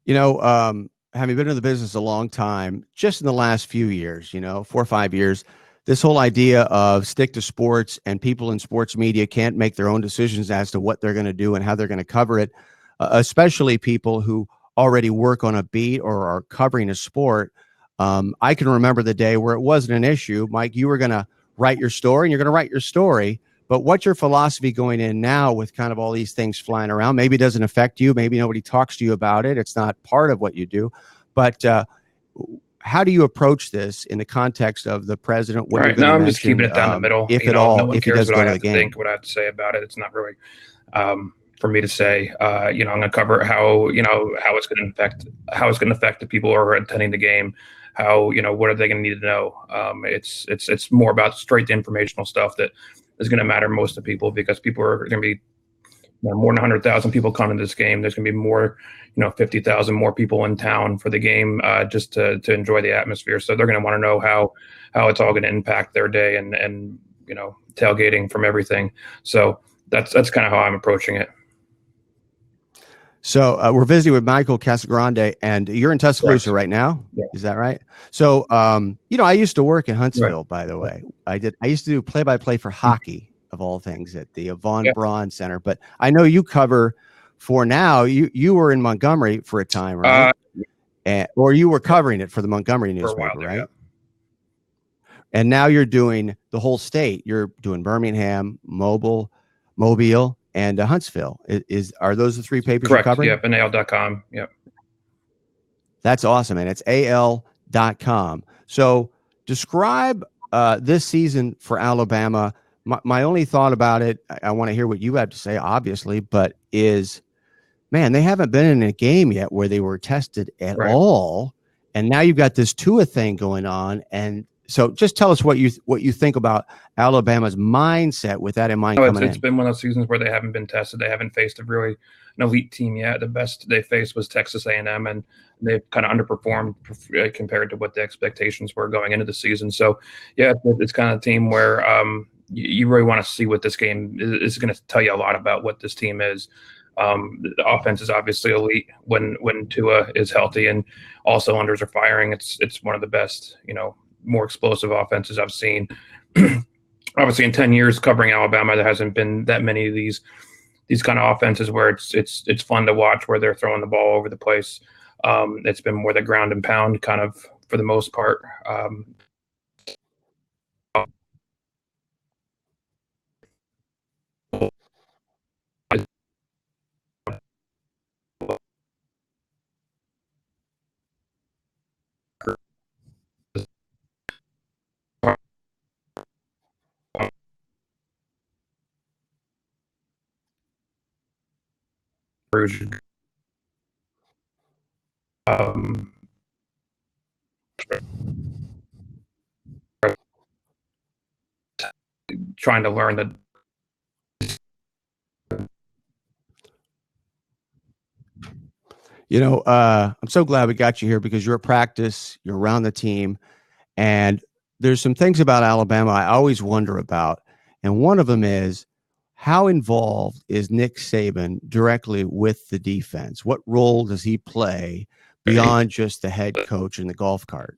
Having been in the business a long time, just in the last few years, 4 or 5 years, this whole idea of stick to sports and people in sports media can't make their own decisions as to what they're going to do and how they're going to cover it, especially people who already work on a beat or are covering a sport. I can remember the day where it wasn't an issue. Mike, you were going to write your story and you're going to write your story. But what's your philosophy going in now with kind of all these things flying around? Maybe it doesn't affect you. Maybe nobody talks to you about it. It's not part of what you do. But how do you approach this in the context of the president? What Right now, I'm just keeping it down the middle. If at all, no one if he cares does what go I to have the to game. think, what I have to say about it. It's not really for me to say. I'm going to cover how it's going to affect the people who are attending the game. How what are they going to need to know? It's more about straight to informational stuff that is going to matter most to people, because people are going to be more than 100,000 people coming to this game. There's going to be more, 50,000 more people in town for the game, just to enjoy the atmosphere. So they're going to want to know how it's all going to impact their day and tailgating from everything. So that's kind of how I'm approaching it. So we're visiting with Michael Casagrande, and you're in Tuscaloosa right now. Yeah. Is that right? So, I used to work in Huntsville, by the way. I used to do play-by-play for hockey, of all things, at the Von Braun Center. But I know you cover for now. You were in Montgomery for a time, right? Or you were covering it for the Montgomery newspaper, right? Yeah. And now you're doing the whole state. You're doing Birmingham, Mobile, and Huntsville. Are those the three papers Correct. you're covering? Yep, and AL.com. Yep. That's awesome, and it's AL.com. So describe this season for Alabama. My only thought about it, I want to hear what you have to say, obviously, but is, man, they haven't been in a game yet where they were tested at all, and now you've got this Tua thing going on. And so just tell us what you think about Alabama's mindset with that in mind. It's been one of those seasons where they haven't been tested. They haven't faced a really an elite team yet. The best they faced was Texas A&M, and they've kind of underperformed compared to what the expectations were going into the season. So, yeah, it's kind of a team where you really want to see what this game is going to tell you a lot about what this team is. The offense is obviously elite when Tua is healthy and all cylinders are firing. It's one of the best, more explosive offenses I've seen. Obviously, in 10 years covering Alabama, there hasn't been that many of these kind of offenses where it's fun to watch, where they're throwing the ball over the place. It's been more the ground and pound kind of for the most part. Trying to learn that. I'm so glad we got you here, because you're at practice, you're around the team, and there's some things about Alabama I always wonder about. And one of them is, how involved is Nick Saban directly with the defense? What role does he play beyond just the head coach in the golf cart?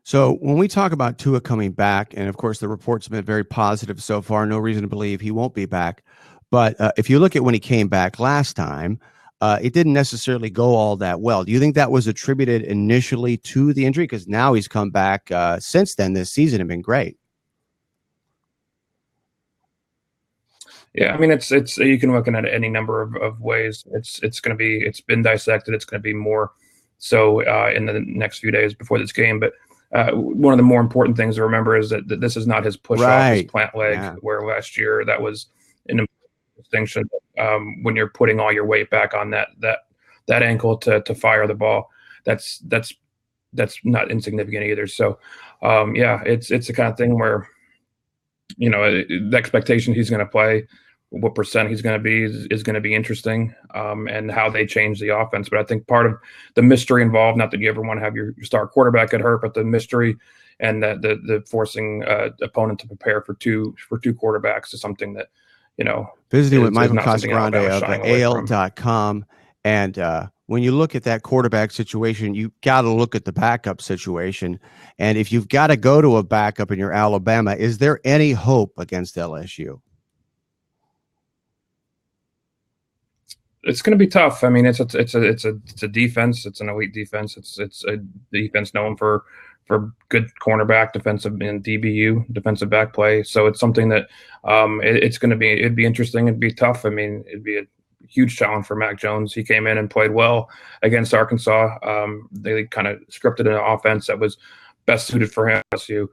So when we talk about Tua coming back, and of course the reports have been very positive so far, no reason to believe he won't be back. But if you look at when he came back last time, it didn't necessarily go all that well. Do you think that was attributed initially to the injury? Because now he's come back since then this season and been great. Yeah, I mean, it's you can look at it any number of ways. It's been dissected. It's going to be more so in the next few days before this game. But one of the more important things to remember is that this is not his push off, his plant leg, Yeah. where last year that was an important distinction. When you're putting all your weight back on that ankle to fire the ball, that's not insignificant either. So, yeah, it's the kind of thing where, the expectation he's going to play, what percent he's going to be is going to be interesting, and how they change the offense. But I think part of the mystery involved, not that you ever want to have your star quarterback get hurt, but the mystery and the forcing opponent to prepare for two quarterbacks is something that, Visiting with is Michael not something Casagrande Alabama's of shying away from. AL.com. And when you look at that quarterback situation, you got to look at the backup situation. And if you've got to go to a backup in your Alabama, is there any hope against LSU? It's going to be tough. I mean, it's a defense. It's an elite defense. It's a defense known for good cornerback, defensive and DBU, defensive back play. So it's something that it'd be interesting. It'd be tough. I mean, it'd be a huge challenge for Mac Jones. He came in and played well against Arkansas. They kind of scripted an offense that was best suited for him. LSU.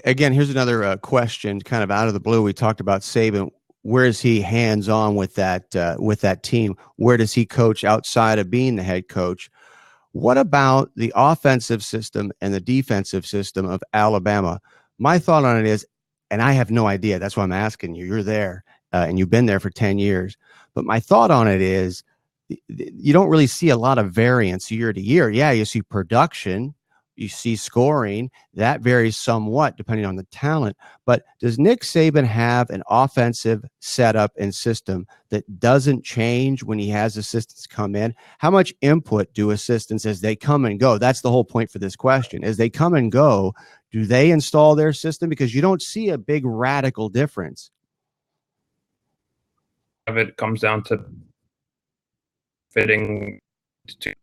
Again, here's another question, kind of out of the blue. We talked about Saban. Where is he hands-on with that team? Where does he coach outside of being the head coach? What about the offensive system and the defensive system of Alabama? My thought on it is, and I have no idea. That's why I'm asking you. You're there, and you've been there for 10 years. But my thought on it is, you don't really see a lot of variance year to year. Yeah, you see production. You see scoring, that varies somewhat depending on the talent. But does Nick Saban have an offensive setup and system that doesn't change when he has assistants come in? How much input do assistants, as they come and go? That's the whole point for this question. As they come and go, do they install their system? Because you don't see a big radical difference. It comes down to fitting to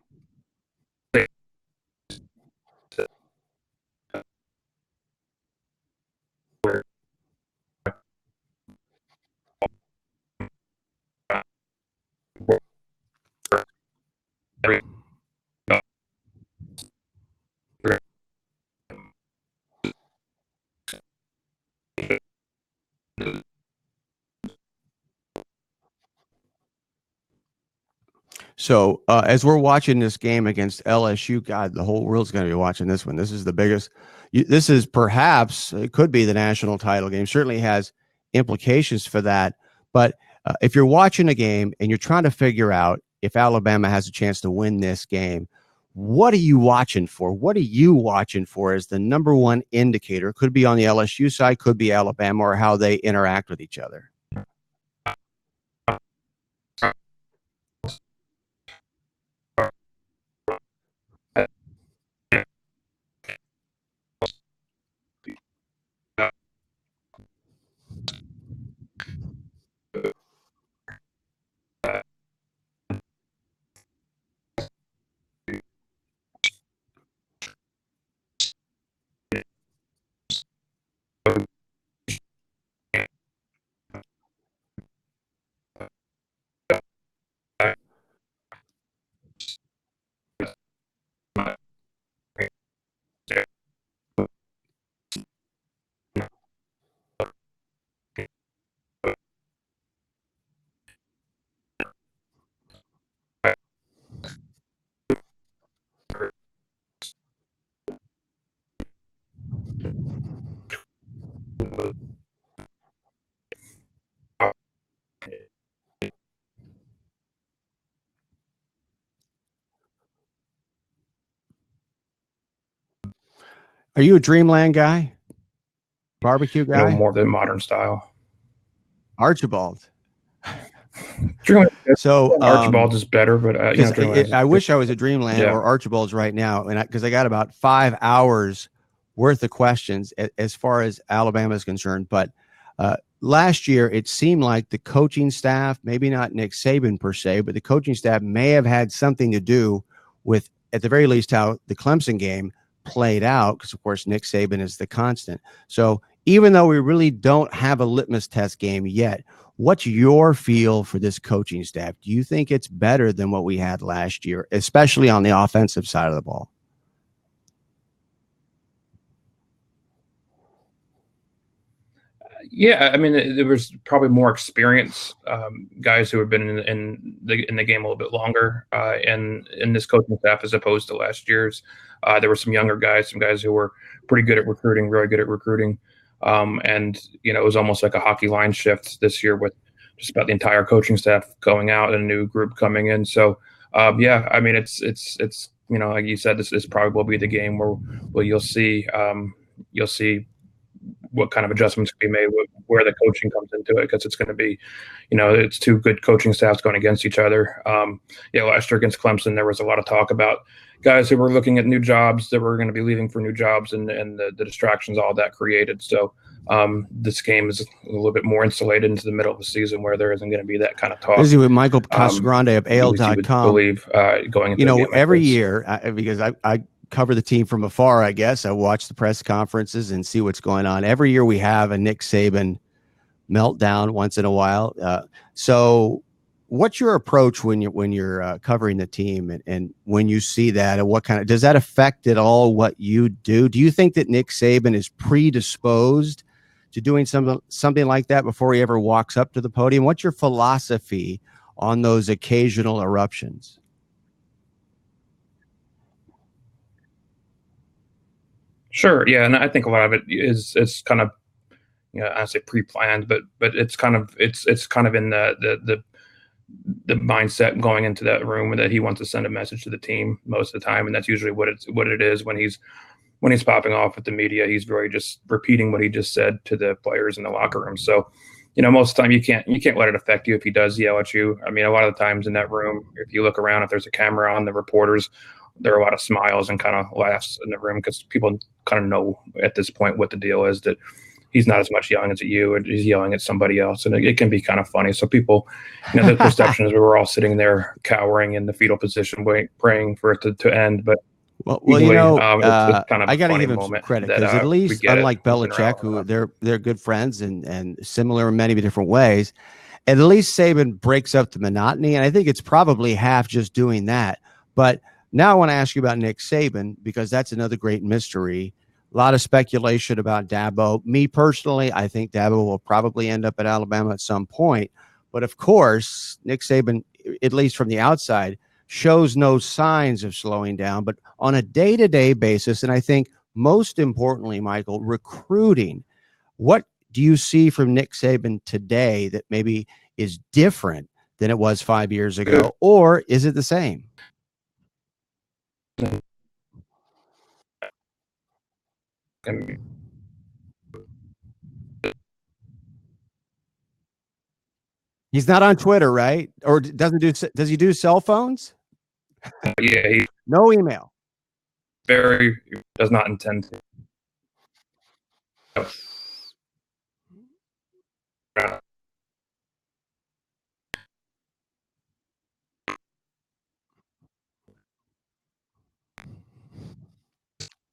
So as we're watching this game against LSU, God, the whole world's going to be watching this one. This is the biggest. This is perhaps, it could be the national title game. Certainly has implications for that. But if you're watching a game and you're trying to figure out if Alabama has a chance to win this game, what are you watching for? What are you watching for as the number one indicator? Could be on the LSU side, could be Alabama, or how they interact with each other. Are you a Dreamland guy? Barbecue guy? more than modern style. Archibald. So Archibald is better, but I wish I was a Dreamland or Archibald's right now, and because I got about 5 hours worth of questions as far as Alabama is concerned. But last year, it seemed like the coaching staff, maybe not Nick Saban per se, but the coaching staff may have had something to do with, at the very least, how the Clemson game played out, because of course Nick Saban is the constant. So even though we really don't have a litmus test game yet, what's your feel for this coaching staff? Do you think it's better than what we had last year, especially on the offensive side of the ball? Yeah, I mean, there was probably more experience, guys who have been in the game a little bit longer, and in this coaching staff as opposed to last year's. There were some younger guys, some guys who were pretty good at recruiting, really good at recruiting, and it was almost like a hockey line shift this year with just about the entire coaching staff going out and a new group coming in. So, yeah, I mean, it's like you said, this probably will be the game where you'll see what kind of adjustments can be made, where the coaching comes into it, because it's going to be, it's two good coaching staffs going against each other. Last year against Clemson, there was a lot of talk about guys who were looking at new jobs, that were going to be leaving for new jobs, and the distractions all that created. So this game is a little bit more insulated into the middle of the season, where there isn't going to be that kind of talk. Busy with Michael Casagrande of AL.com. Believe going into every year, because I cover the team from afar, I guess. I watch the press conferences and see what's going on. Every year we have a Nick Saban meltdown once in a while. So what's your approach when you're covering the team, and when you see that, and what kind of, does that affect at all what you do? Do you think that Nick Saban is predisposed to doing something like that before he ever walks up to the podium? What's your philosophy on those occasional eruptions? Sure. Yeah. And I think a lot of it is kind of, I say pre-planned, but it's kind of in the mindset going into that room, that he wants to send a message to the team most of the time. And that's usually what it is when he's popping off with the media. He's really just repeating what he just said to the players in the locker room. So, most of the time you can't let it affect you if he does yell at you. I mean, a lot of the times in that room, if you look around, if there's a camera on the reporters, there are a lot of smiles and kind of laughs in the room, because people kind of know at this point what the deal is, that he's not as much yelling at you, and he's yelling at somebody else. And it can be kind of funny. So people, the perception is we were all sitting there cowering in the fetal position, praying for it to end. But well, usually, it's kind of I got to funny give him some moment credit, that, because at least, unlike Belichick, who around. they're good friends and similar in many different ways, at least Saban breaks up the monotony. And I think it's probably half just doing that. But now I want to ask you about Nick Saban, because that's another great mystery. A lot of speculation about Dabo. Me personally, I think Dabo will probably end up at Alabama at some point. But of course, Nick Saban, at least from the outside, shows no signs of slowing down. But on a day-to-day basis, and I think most importantly, Michael, recruiting, what do you see from Nick Saban today that maybe is different than it was 5 years ago? Or is it the same? He's not on Twitter, right? Or does he do cell phones? Yeah, he No email. does not intend to.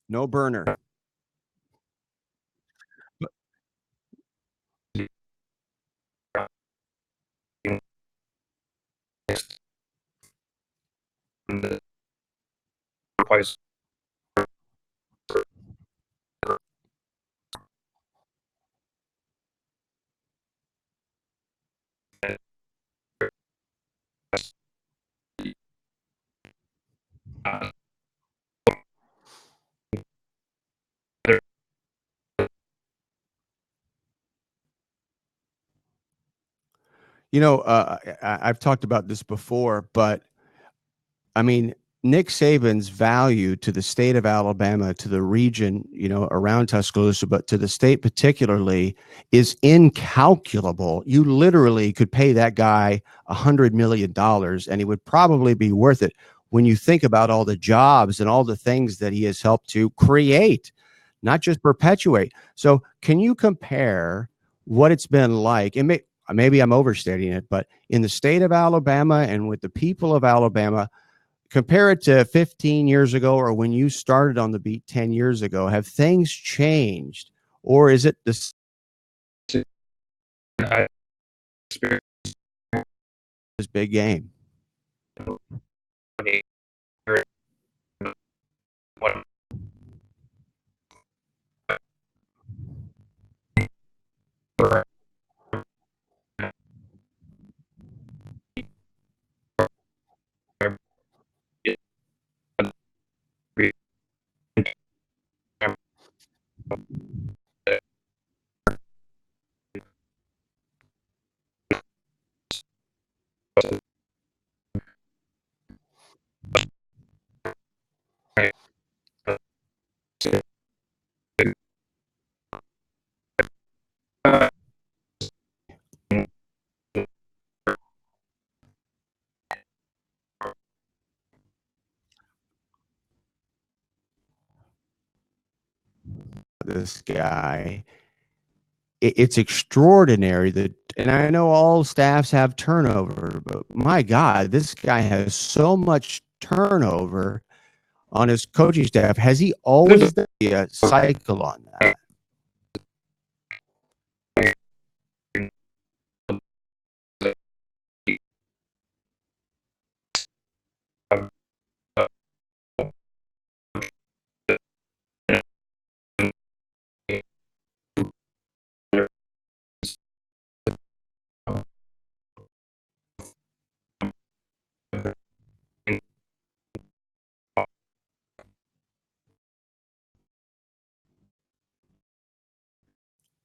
No burner. Place. I've talked about this before, but I mean, Nick Saban's value to the state of Alabama, to the region, around Tuscaloosa, but to the state particularly, is incalculable. You literally could pay that guy $100 million and he would probably be worth it when you think about all the jobs and all the things that he has helped to create, not just perpetuate. So can you compare what it's been like, and maybe I'm overstating it, but in the state of Alabama and with the people of Alabama, compare it to 15 years ago or when you started on the beat 10 years ago. Have things changed, or is it this I experienced big game? what This guy, it's extraordinary that, and I know all staffs have turnover, but my God, this guy has so much turnover on his coaching staff. Has he always done a cycle on that?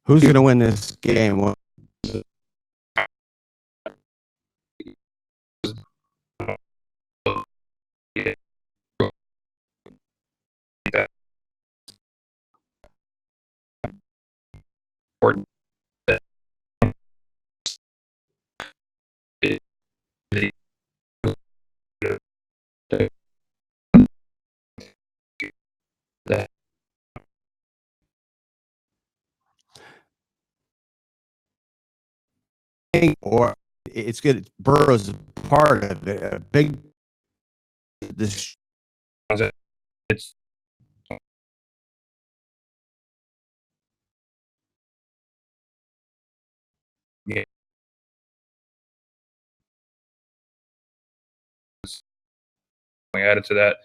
Who's going to win this game? Well, or it's good. Burrow's a part of it. A big this it's yeah. We added to that.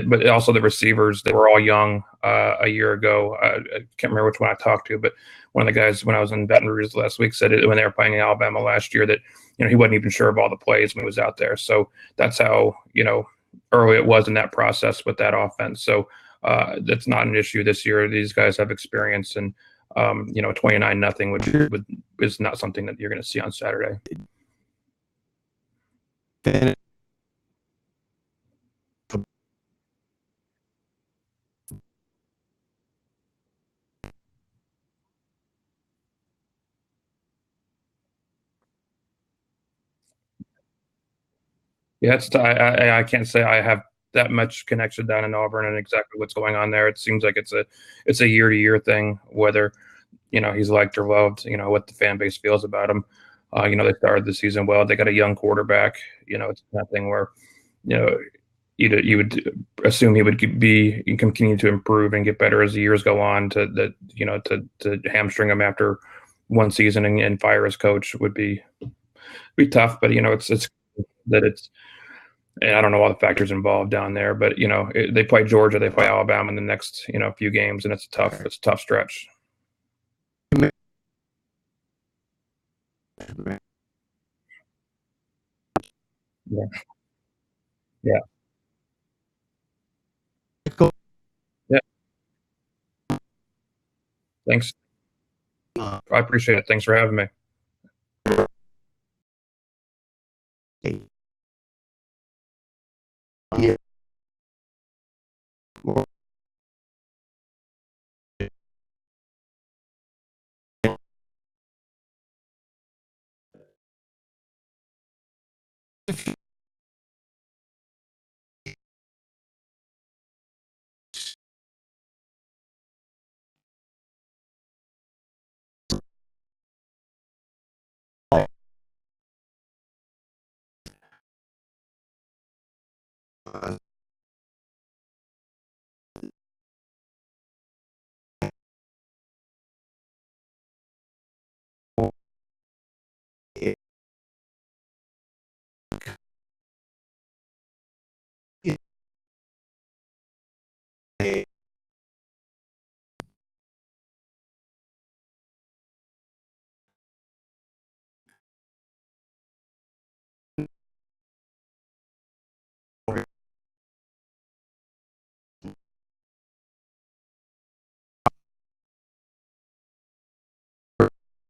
But also the receivers, they were all young a year ago. I can't remember which one I talked to, but one of the guys when I was in Baton Rouge last week said it when they were playing in Alabama last year that he wasn't even sure of all the plays when he was out there. So that's how early it was in that process with that offense. So that's not an issue this year. These guys have experience, and 29-0, which is not something that you're going to see on Saturday. Yeah, I can't say I have that much connection down in Auburn and exactly what's going on there. It seems like it's a year-to-year thing, whether he's liked or loved, what the fan base feels about him. They started the season well. They got a young quarterback. It's nothing where you would assume he would continue to improve and get better as the years go on. To hamstring him after one season and fire his coach would be tough. But it's that it's. And I don't know all the factors involved down there, but they play Georgia, they play Alabama in the next few games, and it's a tough stretch. Yeah. Yeah. Yeah. Thanks. I appreciate it. Thanks for having me. Yeah.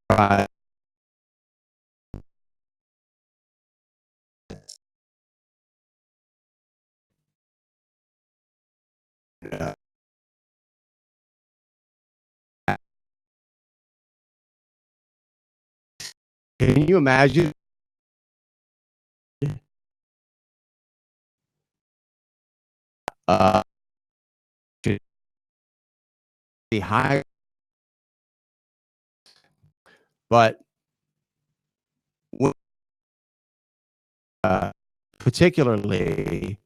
Right. Can you imagine uh should be high, but when, particularly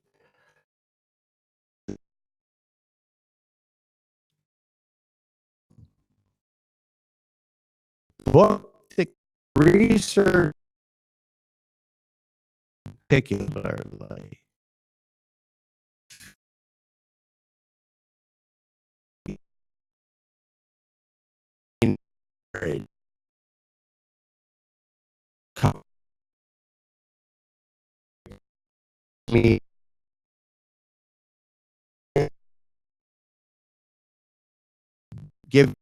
book the research particularly me give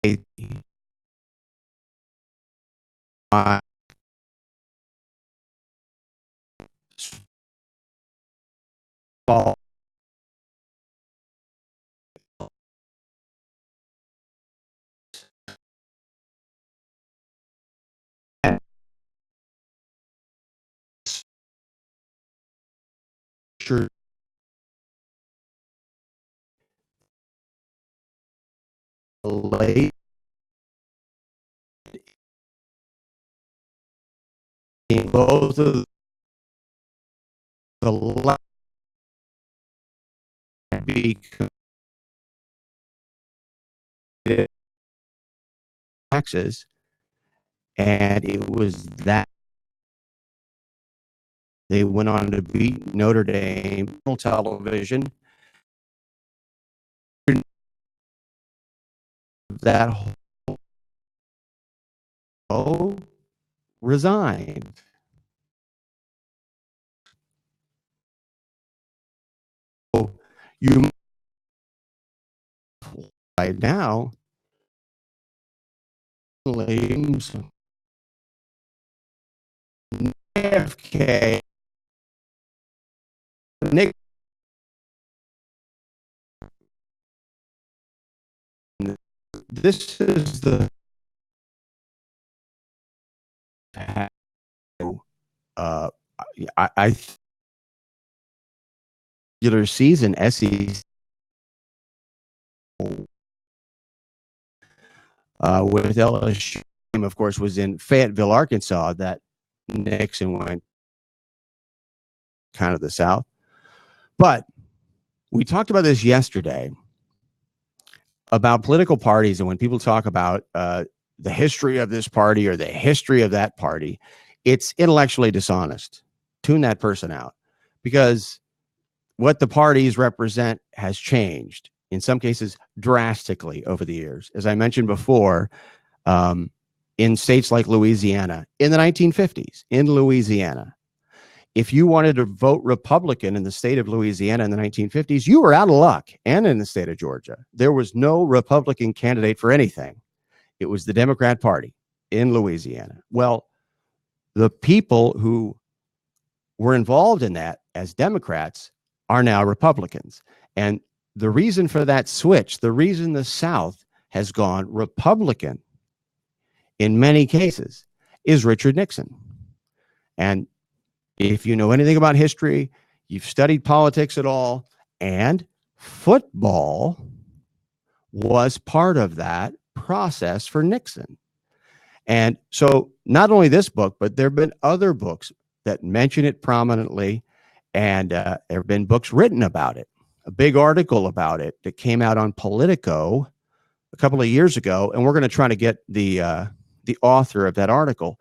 a my small sure late in both of the last taxes, and it was that they went on to beat Notre Dame on television. That whole resigned. So you right now claims AFK Nick. This is the I regular season SEC with LSU, of course, was in Fayetteville, Arkansas. That Nixon went kind of the South, but we talked about this yesterday about political parties, and when people talk about the history of this party or the history of that party, it's intellectually dishonest. Tune that person out, because what the parties represent has changed, in some cases drastically, over the years. As I mentioned before, in states like Louisiana in the 1950s, in Louisiana, if you wanted to vote Republican in the state of Louisiana in the 1950s, you were out of luck. And in the state of Georgia, there was no Republican candidate for anything. It was the Democrat Party in Louisiana. Well, the people who were involved in that as Democrats are now Republicans. And the reason for that switch, the reason the South has gone Republican in many cases, is Richard Nixon. And if you know anything about history, you've studied politics at all, and football was part of that process for Nixon. And so not only this book, but there have been other books that mention it prominently, and there have been books written about it. A big article about it that came out on Politico a couple of years ago, and we're going to try to get the author of that article.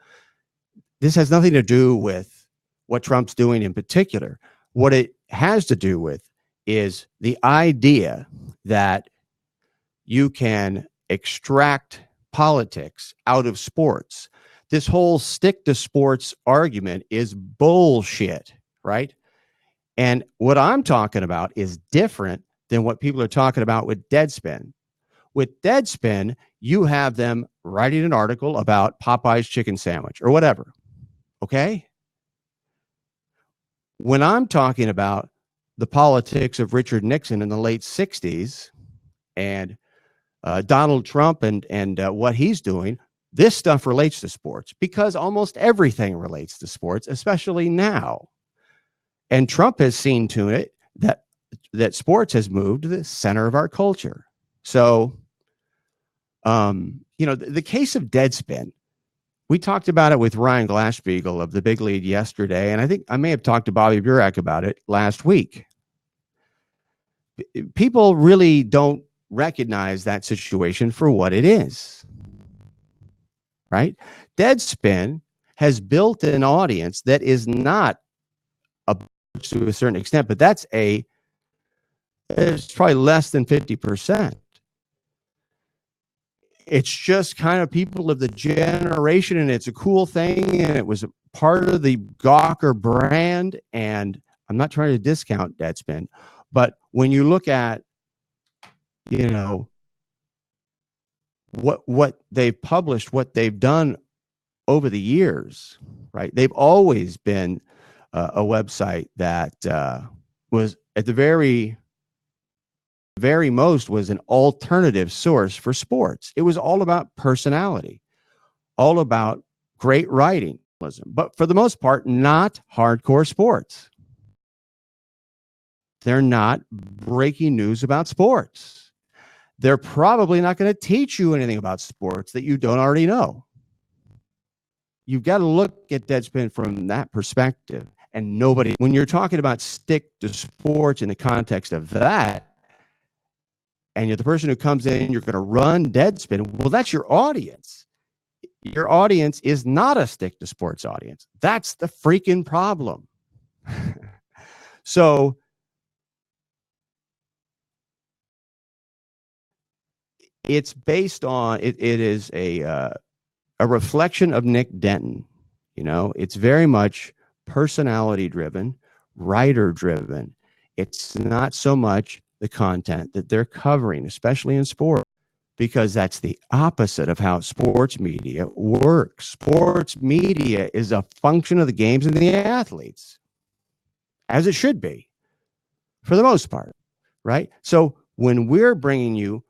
This has nothing to do with what Trump's doing in particular. What it has to do with is the idea that you can extract politics out of sports. This whole stick to sports argument is bullshit, right? And what I'm talking about is different than what people are talking about with Deadspin. With Deadspin, you have them writing an article about Popeye's chicken sandwich or whatever. Okay? When I'm talking about the politics of Richard Nixon in the late 60s and Donald Trump and what he's doing, this stuff relates to sports because almost everything relates to sports, especially now. And Trump has seen to it that sports has moved to the center of our culture. So, the case of Deadspin, we talked about it with Ryan Glassspiegel of the Big Lead yesterday, and I think I may have talked to Bobby Burek about it last week. People really don't recognize that situation for what it is, right? Deadspin has built an audience that is not to a certain extent, but it's probably less than 50%. It's just kind of people of the generation, and it's a cool thing, and it was a part of the Gawker brand, and I'm not trying to discount Deadspin, but when you look at, what they've published, what they've done over the years, right? They've always been a website that was at the very most was an alternative source for sports. It was all about personality, all about great writing, but for the most part, not hardcore sports. They're not breaking news about sports. They're probably not going to teach you anything about sports that you don't already know. You've got to look at Deadspin from that perspective. And when you're talking about stick to sports in the context of that, and you're the person who comes in, you're going to run Deadspin, well, that's your audience. Your audience is not a stick to sports audience. That's the freaking problem. So, it's based on it is a reflection of Nick Denton. It's very much personality driven, writer driven. It's not so much the content that they're covering, especially in sport, because that's the opposite of how sports media works. Sports media is a function of the games and the athletes, as it should be, for the most part, right? So when we're bringing you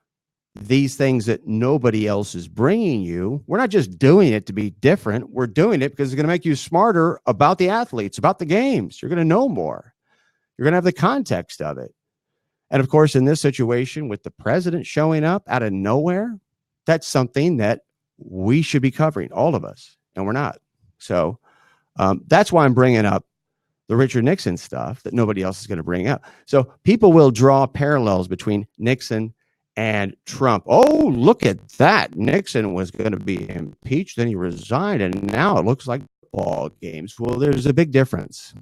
these things that nobody else is bringing you, we're not just doing it to be different. We're doing it because it's going to make you smarter about the athletes, about the games. You're going to know more. You're going to have the context of it. And of course, in this situation with the president showing up out of nowhere, that's something that we should be covering, all of us, and we're not. So that's why I'm bringing up the Richard Nixon stuff that nobody else is going to bring up. So people will draw parallels between Nixon and Trump. Oh, look at that. Nixon was going to be impeached, then he resigned, and now it looks like ball games. Well, there's a big difference.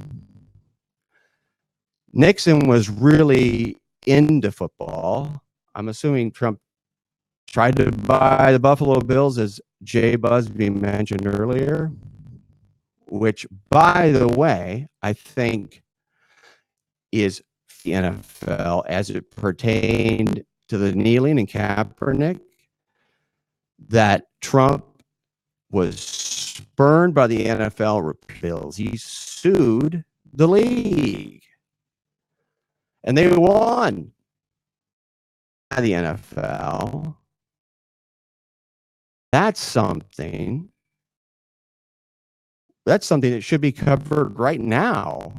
Nixon was really into football. I'm assuming Trump tried to buy the Buffalo Bills, as Jay Busby mentioned earlier, which, by the way, I think is the NFL as it pertained to the kneeling and Kaepernick, that Trump was spurned by the NFL repeals. He sued the league, and they won the NFL. That's something that should be covered right now.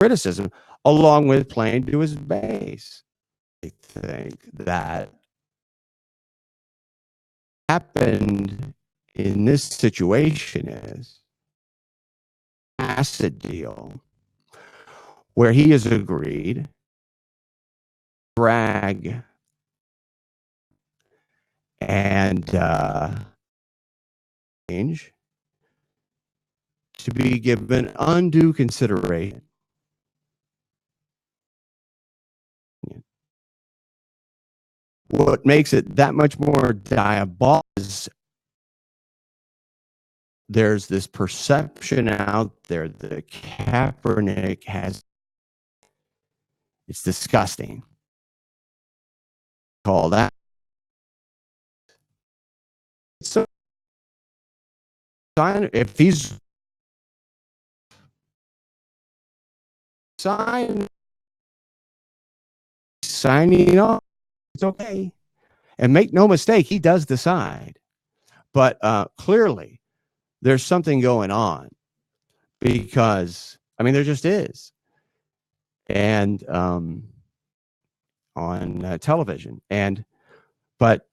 Criticism, along with playing to his base. I think that happened in this situation is asset deal where he has agreed brag and change to be given undue consideration. What makes it that much more diabolical is there's this perception out there that Kaepernick has It's disgusting. Call that. So, if he's signing off, it's okay. And make no mistake, he does decide. But clearly, there's something going on because, I mean, there just is. And on television. But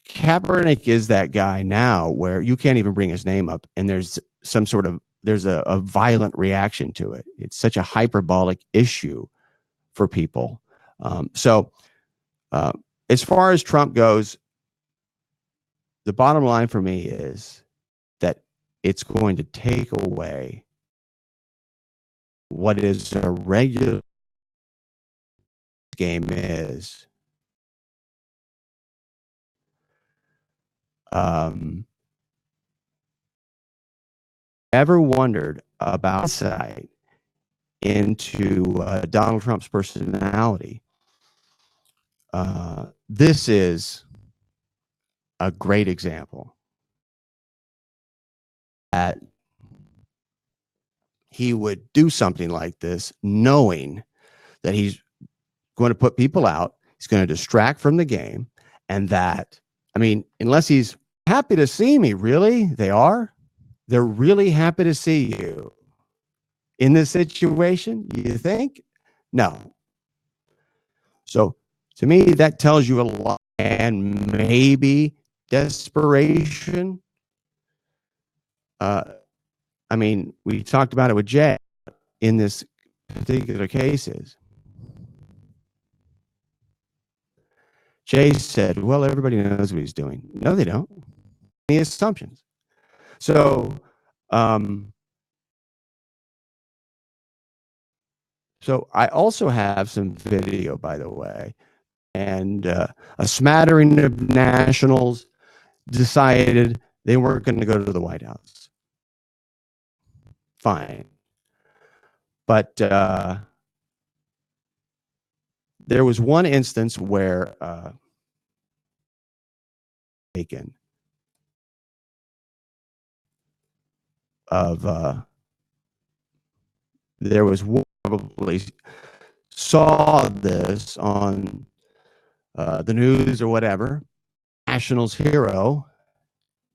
Kaepernick is that guy now where you can't even bring his name up, and there's a violent reaction to it. It's such a hyperbolic issue for people. So as far as Trump goes, the bottom line for me is that it's going to take away what is a regular game is. Ever wondered about insight into Donald Trump's personality? This is a great example that he would do something like this, knowing that he's going to put people out, he's going to distract from the game, and that, I mean, unless he's happy to see me, really, they're really happy to see you in this situation, you think? No. So to me, that tells you a lot, and maybe desperation. I mean, we talked about it with Jay in this particular cases. Jay said, well, everybody knows what he's doing. No, they don't. Any assumptions. So I also have some video, by the way, and a smattering of nationals decided they weren't going to go to the White House. Fine. But there was one instance where taken of there was one probably saw this on the news or whatever. Nationals hero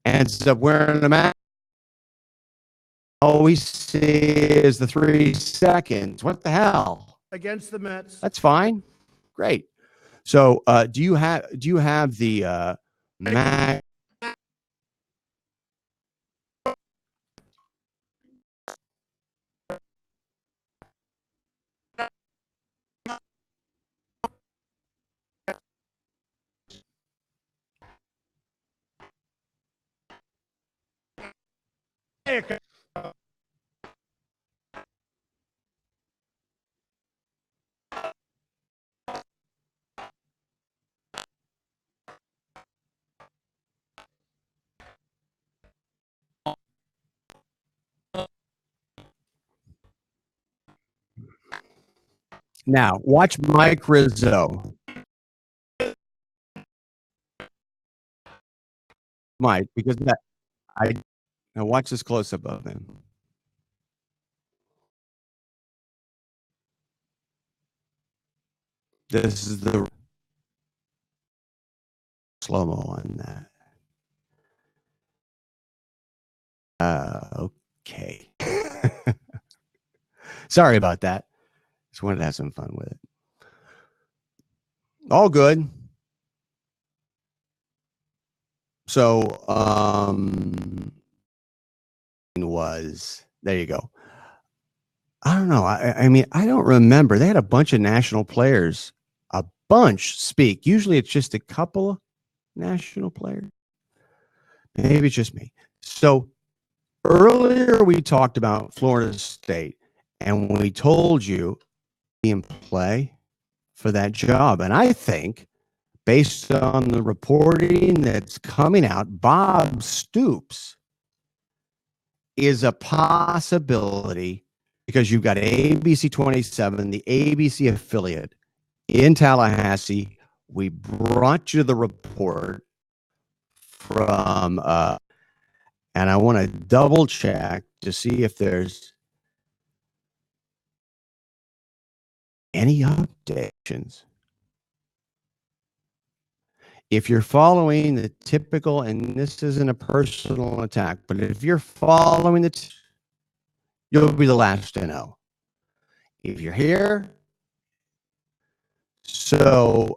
ends up wearing a mask. All we see is the 3 seconds. What the hell? Against the Mets. That's fine. Great. So do you have the mag? Now watch Mike Rizzo. Mike, because now watch this close up of him. This is the slow-mo on that. Okay. Sorry about that. Just wanted to have some fun with it. All good. So, there you go. I don't know. I mean, I don't remember. They had a bunch of national players, speak. Usually it's just a couple of national players. Maybe it's just me. So earlier we talked about Florida State, and we told you in play for that job. And I think, based on the reporting that's coming out, Bob Stoops is a possibility because you've got ABC 27, the ABC affiliate in Tallahassee. We brought you the report from, and I want to double check to see if there's any updates. If you're following the typical, and this isn't a personal attack, but if you're following you'll be the last to know. If you're here, so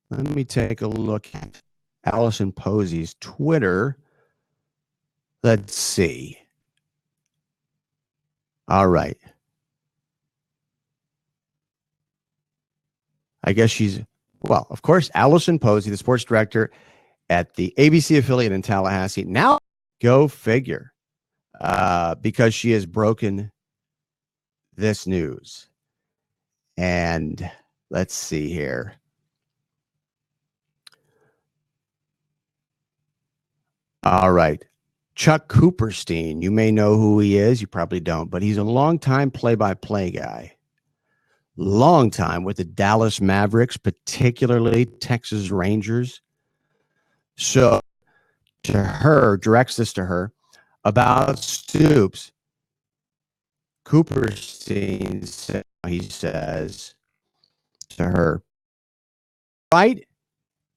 let me take a look at Allison Posey's Twitter. Let's see. All right. I guess she's, well, of course, Allison Posey, the sports director at the ABC affiliate in Tallahassee. Now, go figure, because she has broken this news. And let's see here. All right. Chuck Cooperstein, you may know who he is. You probably don't, but he's a longtime play-by-play guy. Long time with the Dallas Mavericks, particularly Texas Rangers. So to her, directs this to her about Stoops. Cooperstein, he says to her, right,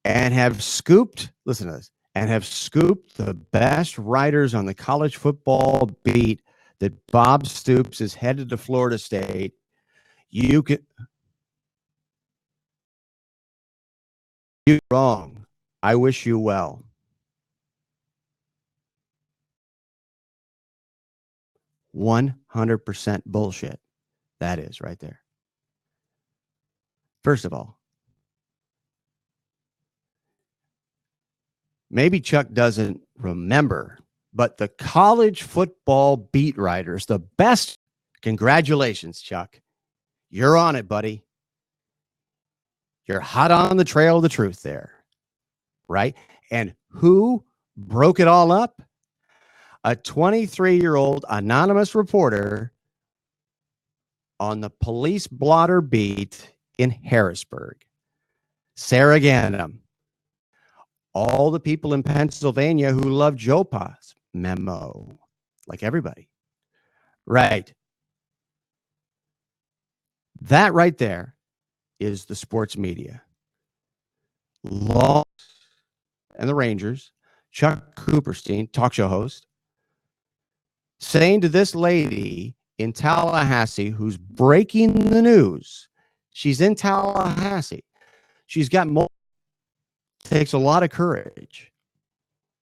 and have scooped, listen to this, and have scooped the best writers on the college football beat that Bob Stoops is headed to Florida State. You're wrong. I wish you well. %100% bullshit. That is right there. First of all, maybe Chuck doesn't remember, but the college football beat writers, the best, congratulations, Chuck. You're on it, buddy. You're hot on the trail of the truth there, right? And who broke it all up? A 23-year-old anonymous reporter on the police blotter beat in Harrisburg. Sarah Ganem. All the people in Pennsylvania who love Jopa's memo, like everybody. Right. That right there is the sports media. Law and the Rangers, Chuck Cooperstein, talk show host, saying to this lady in Tallahassee who's breaking the news, she's in Tallahassee. She's got more. Takes a lot of courage.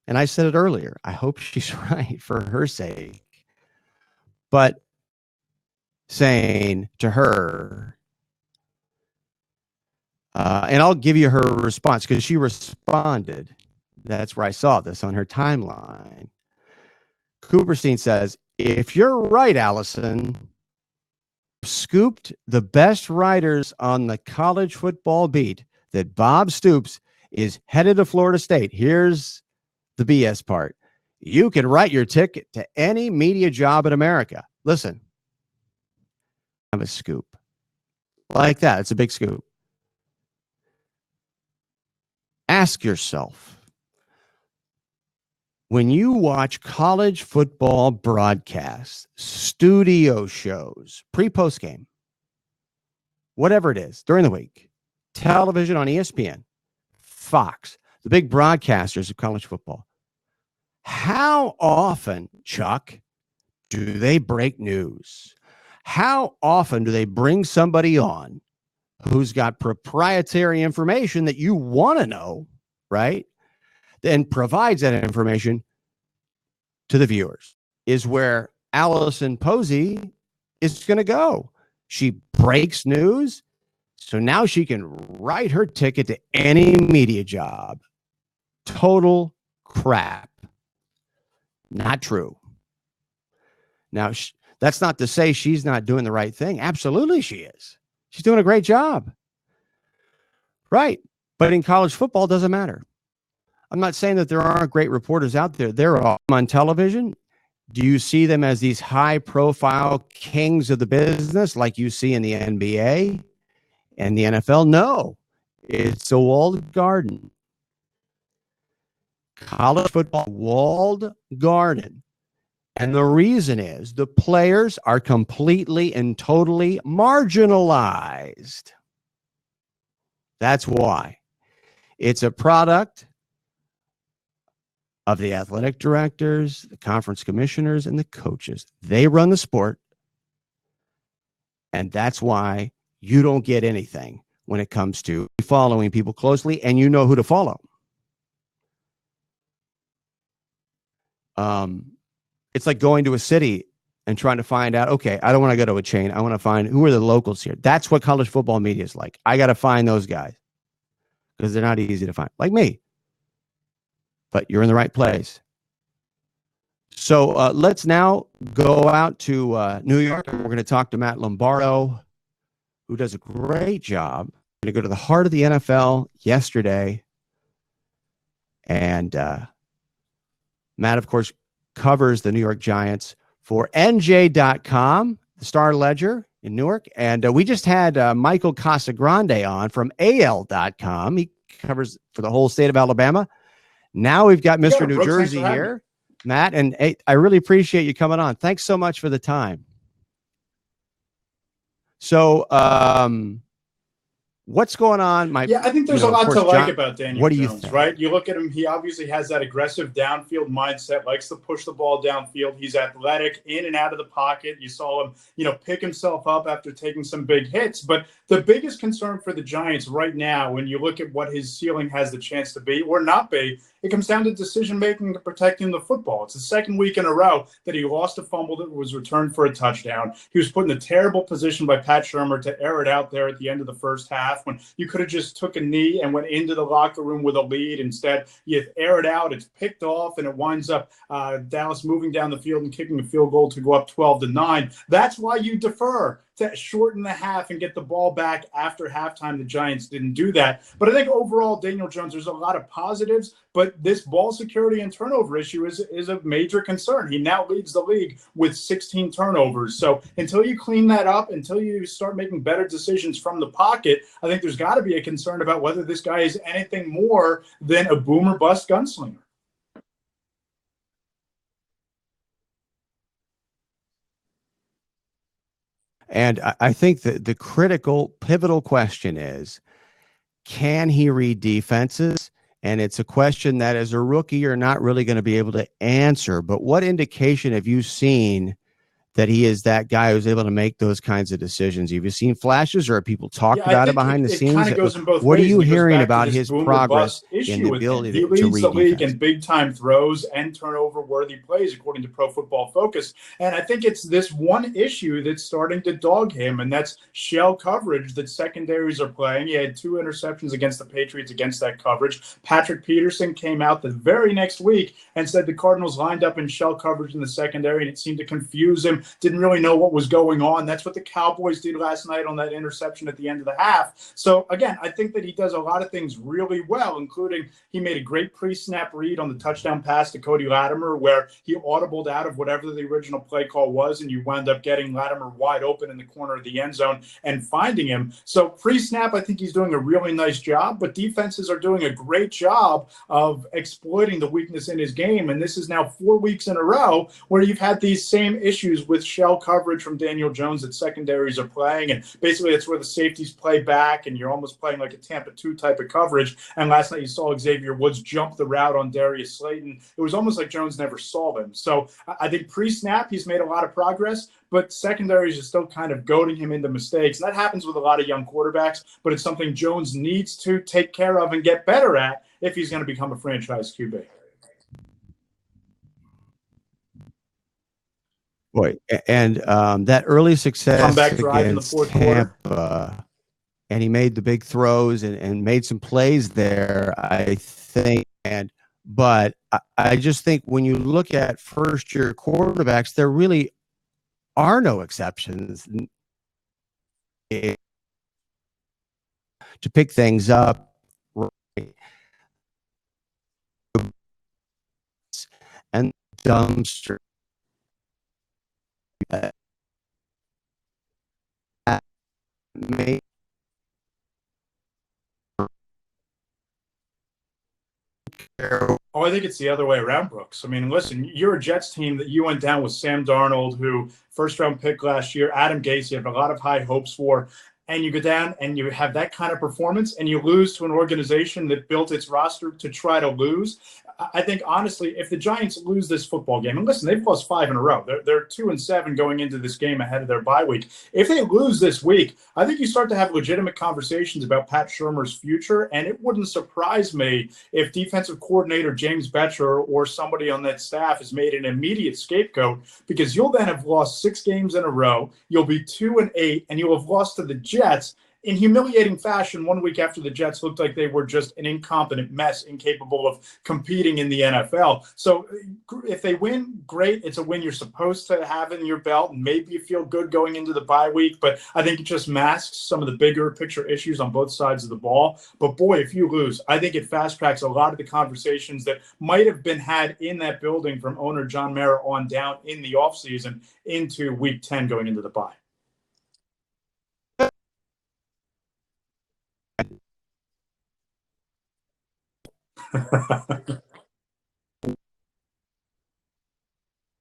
And I said it earlier. I hope she's right for her sake. But saying to her, and I'll give you her response because she responded. That's where I saw this on her timeline. Cooperstein says, if you're right, Allison, scooped the best writers on the college football beat that Bob Stoops is headed to Florida State. Here's the BS part. You can write your ticket to any media job in America. Listen, I'm a scoop. Like that. It's a big scoop. Ask yourself, when you watch college football broadcasts, studio shows, pre-post game, whatever it is, during the week, television on ESPN, Fox, the big broadcasters of college football, how often, Chuck, do they break news? How often do they bring somebody on who's got proprietary information that you want to know, right? Then provides that information to the viewers, is where Allison Posey is going to go. She breaks news, so now she can write her ticket to any media job. Total crap. Not true. Now, that's not to say she's not doing the right thing. Absolutely she is. She's doing a great job. Right. But in college football, it doesn't matter. I'm not saying that there aren't great reporters out there. They're all on television. Do you see them as these high profile kings of the business like you see in the NBA and the NFL? No, it's a walled garden. College football, walled garden. And the reason is the players are completely and totally marginalized. That's why. It's a product of the athletic directors, the conference commissioners, and the coaches. They run the sport. And that's why you don't get anything when it comes to following people closely, and you know who to follow. It's like going to a city and trying to find out, okay, I don't want to go to a chain. I want to find who are the locals here. That's what college football media is like. I got to find those guys because they're not easy to find, like me. But you're in the right place. So let's now go out to New York. We're going to talk to Matt Lombardo, who does a great job. We're going to go to the heart of the NFL yesterday. And Matt, of course, covers the New York Giants for NJ.com, the Star Ledger in Newark. And we just had Michael Casagrande on from AL.com. He covers for the whole state of Alabama. Now we've got Mr. New Jersey here, Matt, and hey, I really appreciate you coming on. Thanks so much for the time. So, what's going on? I think there's a lot to like about Daniel Jones, right? You look at him, he obviously has that aggressive downfield mindset, likes to push the ball downfield. He's athletic in and out of the pocket. You saw him, pick himself up after taking some big hits. But the biggest concern for the Giants right now, when you look at what his ceiling has the chance to be or not be, it comes down to decision-making to protecting the football. It's the second week in a row that he lost a fumble that was returned for a touchdown. He was put in a terrible position by Pat Shurmur to air it out there at the end of the first half when you could have just took a knee and went into the locker room with a lead. Instead, you air it out, it's picked off, and it winds up Dallas moving down the field and kicking a field goal to go up 12-9. That's why you defer to shorten the half and get the ball back after halftime. The Giants didn't do that. But I think overall, Daniel Jones, there's a lot of positives, but this ball security and turnover issue is a major concern. He now leads the league with 16 turnovers. So until you clean that up, until you start making better decisions from the pocket, I think there's got to be a concern about whether this guy is anything more than a boom or bust gunslinger. And I think that the critical, pivotal question is, can he read defenses? And it's a question that as a rookie, you're not really going to be able to answer. But what indication have you seen that he is that guy who's able to make those kinds of decisions? Have you seen flashes, or have people talked about it behind the scenes? Kind of goes in both what ways. are you hearing about his progress in the ability to read defense? He leads the league in big-time throws and turnover-worthy plays, according to Pro Football Focus. And I think it's this one issue that's starting to dog him, and that's shell coverage that secondaries are playing. He had 2 interceptions against the Patriots against that coverage. Patrick Peterson came out the very next week and said the Cardinals lined up in shell coverage in the secondary, and it seemed to confuse him. Didn't really know what was going on. That's what the Cowboys did last night on that interception at the end of the half. So, again, I think that he does a lot of things really well, including he made a great pre-snap read on the touchdown pass to Cody Latimer where he audibled out of whatever the original play call was, and you wound up getting Latimer wide open in the corner of the end zone and finding him. So pre-snap, I think he's doing a really nice job, but defenses are doing a great job of exploiting the weakness in his game. And this is now 4 weeks in a row where you've had these same issues with shell coverage from Daniel Jones that secondaries are playing. And basically that's where the safeties play back and you're almost playing like a Tampa 2 type of coverage. And last night you saw Xavier Woods jump the route on Darius Slayton. It was almost like Jones never saw them. So I think pre-snap he's made a lot of progress, but secondaries are still kind of goading him into mistakes. And that happens with a lot of young quarterbacks, but it's something Jones needs to take care of and get better at if he's going to become a franchise QB. Boy, and that early success comeback drive in the fourth quarter, and he made the big throws and made some plays there, I think. But I just think when you look at first-year quarterbacks, there really are no exceptions to pick things up. and dumpster. May Oh, I think it's the other way around, Brooks. I mean, listen, you're a Jets team that you went down with Sam Darnold, who first round pick last year, Adam Gase, you have a lot of high hopes for, and you go down and you have that kind of performance and you lose to an organization that built its roster to try to lose. I think, honestly, if the Giants lose this football game, and listen, they've lost 5 in a row. They're 2-7 going into this game ahead of their bye week. If they lose this week, I think you start to have legitimate conversations about Pat Shurmur's future, and it wouldn't surprise me if defensive coordinator James Betcher or somebody on that staff is made an immediate scapegoat, because you'll then have lost 6 games in a row. You'll be 2-8, and you'll have lost to the Jets in humiliating fashion 1 week after the Jets looked like they were just an incompetent mess, incapable of competing in the NFL. So if they win, great. It's a win you're supposed to have in your belt, and maybe you feel good going into the bye week, but I think it just masks some of the bigger picture issues on both sides of the ball. But boy, if you lose, I think it fast tracks a lot of the conversations that might have been had in that building from owner John Mara on down in the offseason into week 10 going into the bye.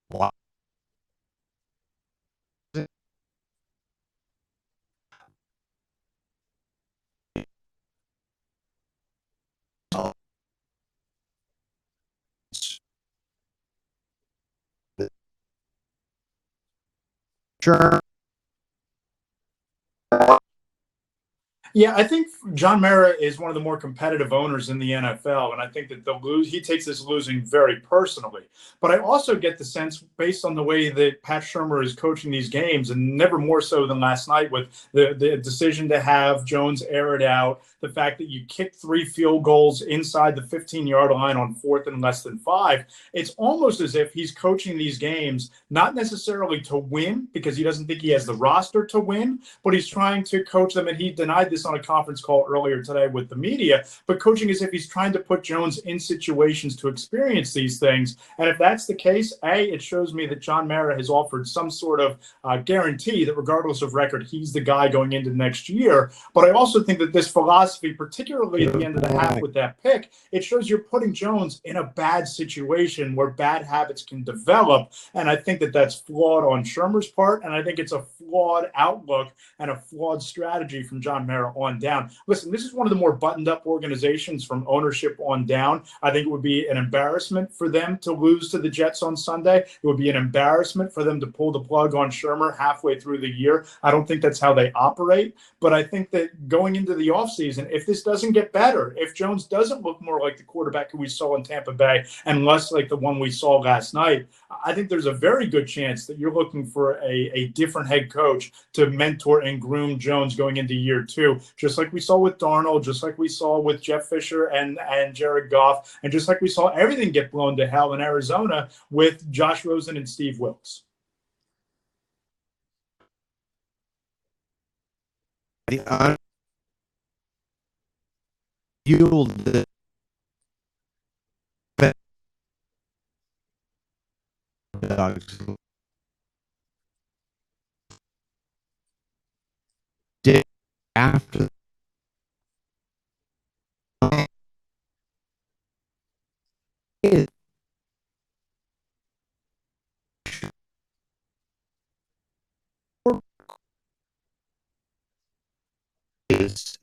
Wow. Sure. Yeah, I think John Mara is one of the more competitive owners in the NFL, and I think that he takes this losing very personally. But I also get the sense, based on the way that Pat Shurmur is coaching these games, and never more so than last night with the decision to have Jones air it out, the fact that you kicked 3 field goals inside the 15-yard line on 4th and less than 5, it's almost as if he's coaching these games not necessarily to win, because he doesn't think he has the roster to win, but he's trying to coach them, and he denied this on a conference call earlier today with the media, but coaching as if he's trying to put Jones in situations to experience these things. And if that's the case, it shows me that John Mara has offered some sort of guarantee that regardless of record, he's the guy going into next year. But I also think that this philosophy, particularly at the end of the half with that pick, it shows you're putting Jones in a bad situation where bad habits can develop. And I think that that's flawed on Shurmur's part, and I think it's a flawed outlook and a flawed strategy from John Mara on down. Listen, this is one of the more buttoned up organizations from ownership on down. I think it would be an embarrassment for them to lose to the Jets on Sunday. It would be an embarrassment for them to pull the plug on Shurmur halfway through the year. I don't think that's how they operate, but I think that going into the offseason, if this doesn't get better, if Jones doesn't look more like the quarterback who we saw in Tampa Bay and less like the one we saw last night, I think there's a very good chance that you're looking for a different head coach to mentor and groom Jones going into year 2, just like we saw with Darnold, just like we saw with Jeff Fisher and Jared Goff, and just like we saw everything get blown to hell in Arizona with Josh Rosen and Steve Wilkes. Dogs did after it is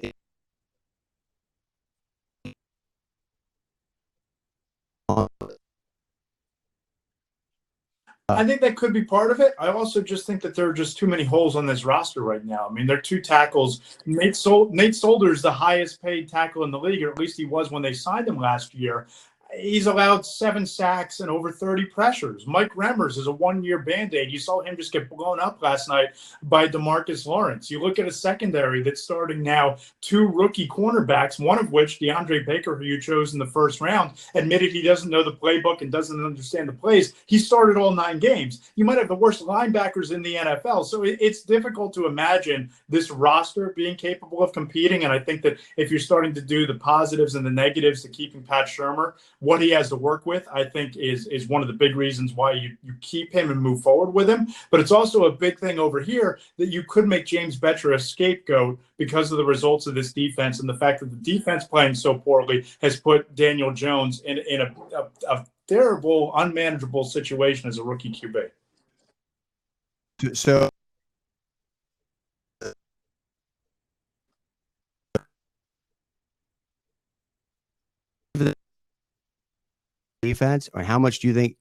I think that could be part of it. I also just think that there are just too many holes on this roster right now. I mean, there are 2 tackles. Nate Solder is the highest paid tackle in the league, or at least he was when they signed him last year. He's allowed 7 sacks and over 30 pressures. Mike Remmers is a 1-year Band-Aid. You saw him just get blown up last night by DeMarcus Lawrence. You look at a secondary that's starting now 2 rookie cornerbacks, one of which, DeAndre Baker, who you chose in the first round, admitted he doesn't know the playbook and doesn't understand the plays. He started all 9 games. You might have the worst linebackers in the NFL. So it's difficult to imagine this roster being capable of competing. And I think that if you're starting to do the positives and the negatives to keeping Pat Shurmur, what he has to work with, I think, is one of the big reasons why you keep him and move forward with him. But it's also a big thing over here that you could make James Betcher a scapegoat because of the results of this defense and the fact that the defense playing so poorly has put Daniel Jones in a terrible, unmanageable situation as a rookie QB. So defense, or how much do you think?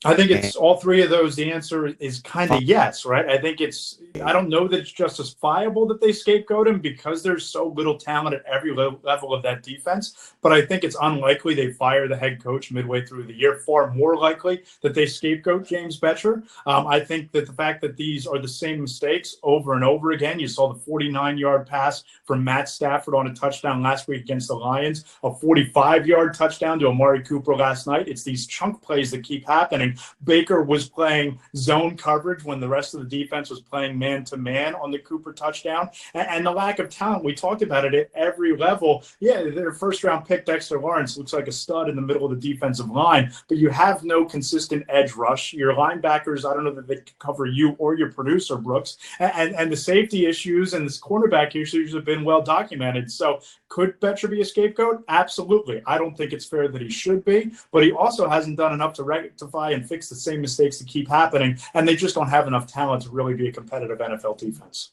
I think it's all three of those. The answer is kind of yes, right? I don't know that it's justifiable that they scapegoat him because there's so little talent at every level of that defense. But I think it's unlikely they fire the head coach midway through the year. Far more likely that they scapegoat James Betcher. I think that the fact that these are the same mistakes over and over again. You saw the 49-yard pass from Matt Stafford on a touchdown last week against the Lions, a 45-yard touchdown to Amari Cooper last night. It's these chunk plays that keep happening. Baker was playing zone coverage when the rest of the defense was playing man-to-man on the Cooper touchdown. And the lack of talent, we talked about it at every level. Yeah, their first-round pick, Dexter Lawrence, looks like a stud in the middle of the defensive line, but you have no consistent edge rush. Your linebackers, I don't know that they can cover you or your producer, Brooks. And the safety issues and this cornerback issues have been well documented. So could Betcher be a scapegoat? Absolutely. I don't think it's fair that he should be, but he also hasn't done enough to rectify and fix the same mistakes that keep happening, and they just don't have enough talent to really be a competitive NFL defense.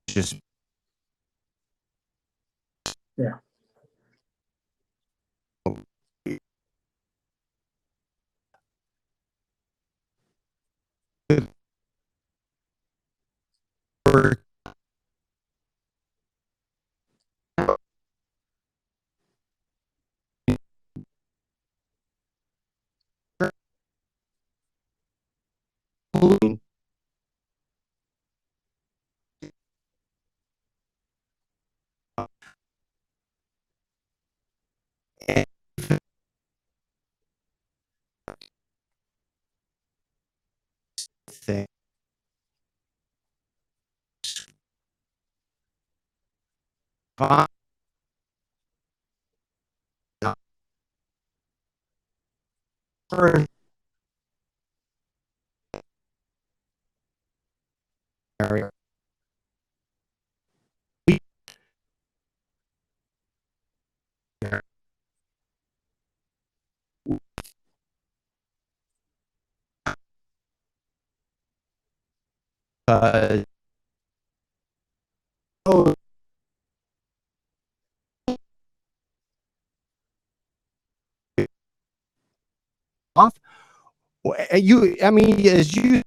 Just yeah. thing. Area. Oh, off. I mean, as you.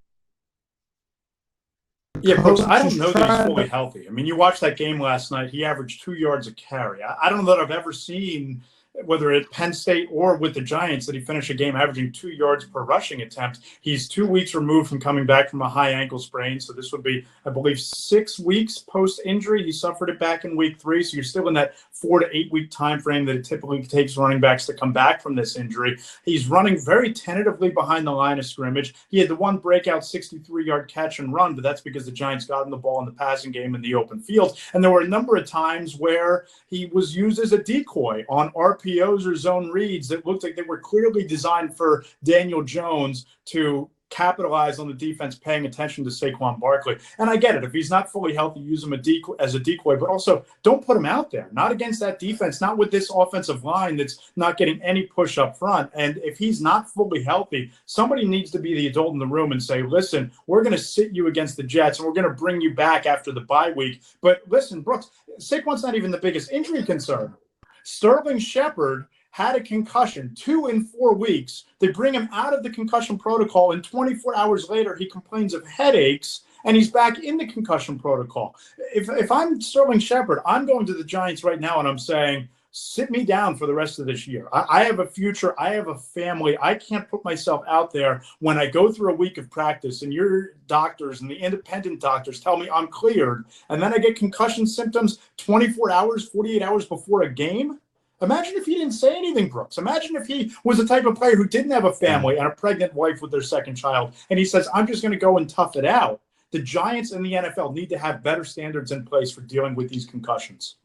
Yeah, Brooks, I don't know that he's fully healthy. I mean, you watched that game last night. He averaged 2 yards a carry. I don't know that I've ever seen, whether at Penn State or with the Giants, that he finished a game averaging 2 yards per rushing attempt. He's 2 weeks removed from coming back from a high ankle sprain. So this would be, I believe, 6 weeks post-injury. He suffered it back in week 3. So you're still in that 4 to 8 week time frame that it typically takes running backs to come back from this injury. He's running very tentatively behind the line of scrimmage. He had the one breakout 63-yard catch and run, but that's because the Giants got him the ball in the passing game in the open field. And there were a number of times where he was used as a decoy on RPOs or zone reads that looked like they were clearly designed for Daniel Jones to capitalize on the defense paying attention to Saquon Barkley. And I get it. If he's not fully healthy, use him as a decoy, but also don't put him out there. Not against that defense, not with this offensive line that's not getting any push up front. And if he's not fully healthy, somebody needs to be the adult in the room and say, listen, we're going to sit you against the Jets and we're going to bring you back after the bye week. But listen, Brooks, Saquon's not even the biggest injury concern. Sterling Shepard had a concussion 2 in 4 weeks. They bring him out of the concussion protocol, and 24 hours later, he complains of headaches, and he's back in the concussion protocol. If I'm Sterling Shepard, I'm going to the Giants right now, and I'm saying, sit me down for the rest of this year. I have a future. I have a family. I can't put myself out there when I go through a week of practice and your doctors and the independent doctors tell me I'm cleared, and then I get concussion symptoms 24 hours, 48 hours before a game. Imagine if he didn't say anything, Brooks. Imagine if he was the type of player who didn't have a family and a pregnant wife with their second child, and he says, I'm just going to go and tough it out. The Giants and the NFL need to have better standards in place for dealing with these concussions.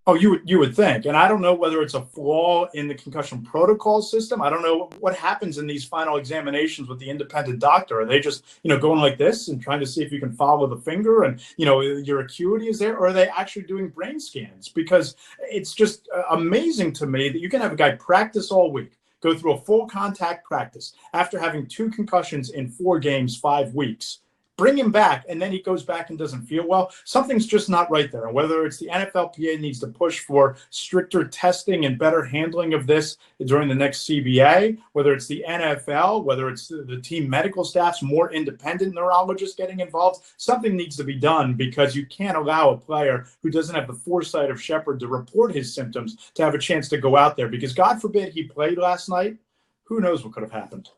Oh, you would think, and I don't know whether it's a flaw in the concussion protocol system. I don't know what happens in these final examinations with the independent doctor. Are they just going like this and trying to see if you can follow the finger and your acuity is there, or are they actually doing brain scans? Because it's just amazing to me that you can have a guy practice all week, go through a full contact practice after having 2 concussions in 4 games, 5 weeks. Bring him back, and then he goes back and doesn't feel well. Something's just not right there. And whether it's the NFLPA needs to push for stricter testing and better handling of this during the next CBA, whether it's the NFL, whether it's the team medical staffs, more independent neurologists getting involved, something needs to be done, because you can't allow a player who doesn't have the foresight of Shepard to report his symptoms to have a chance to go out there. Because God forbid he played last night, who knows what could have happened.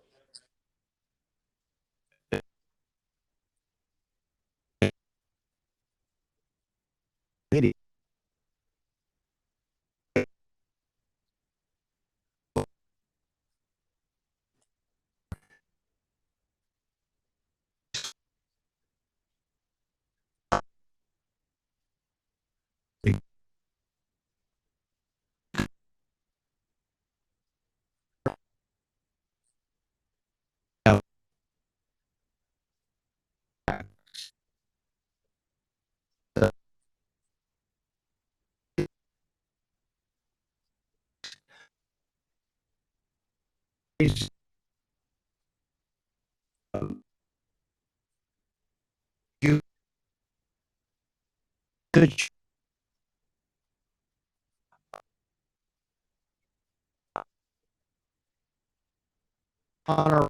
You could honor.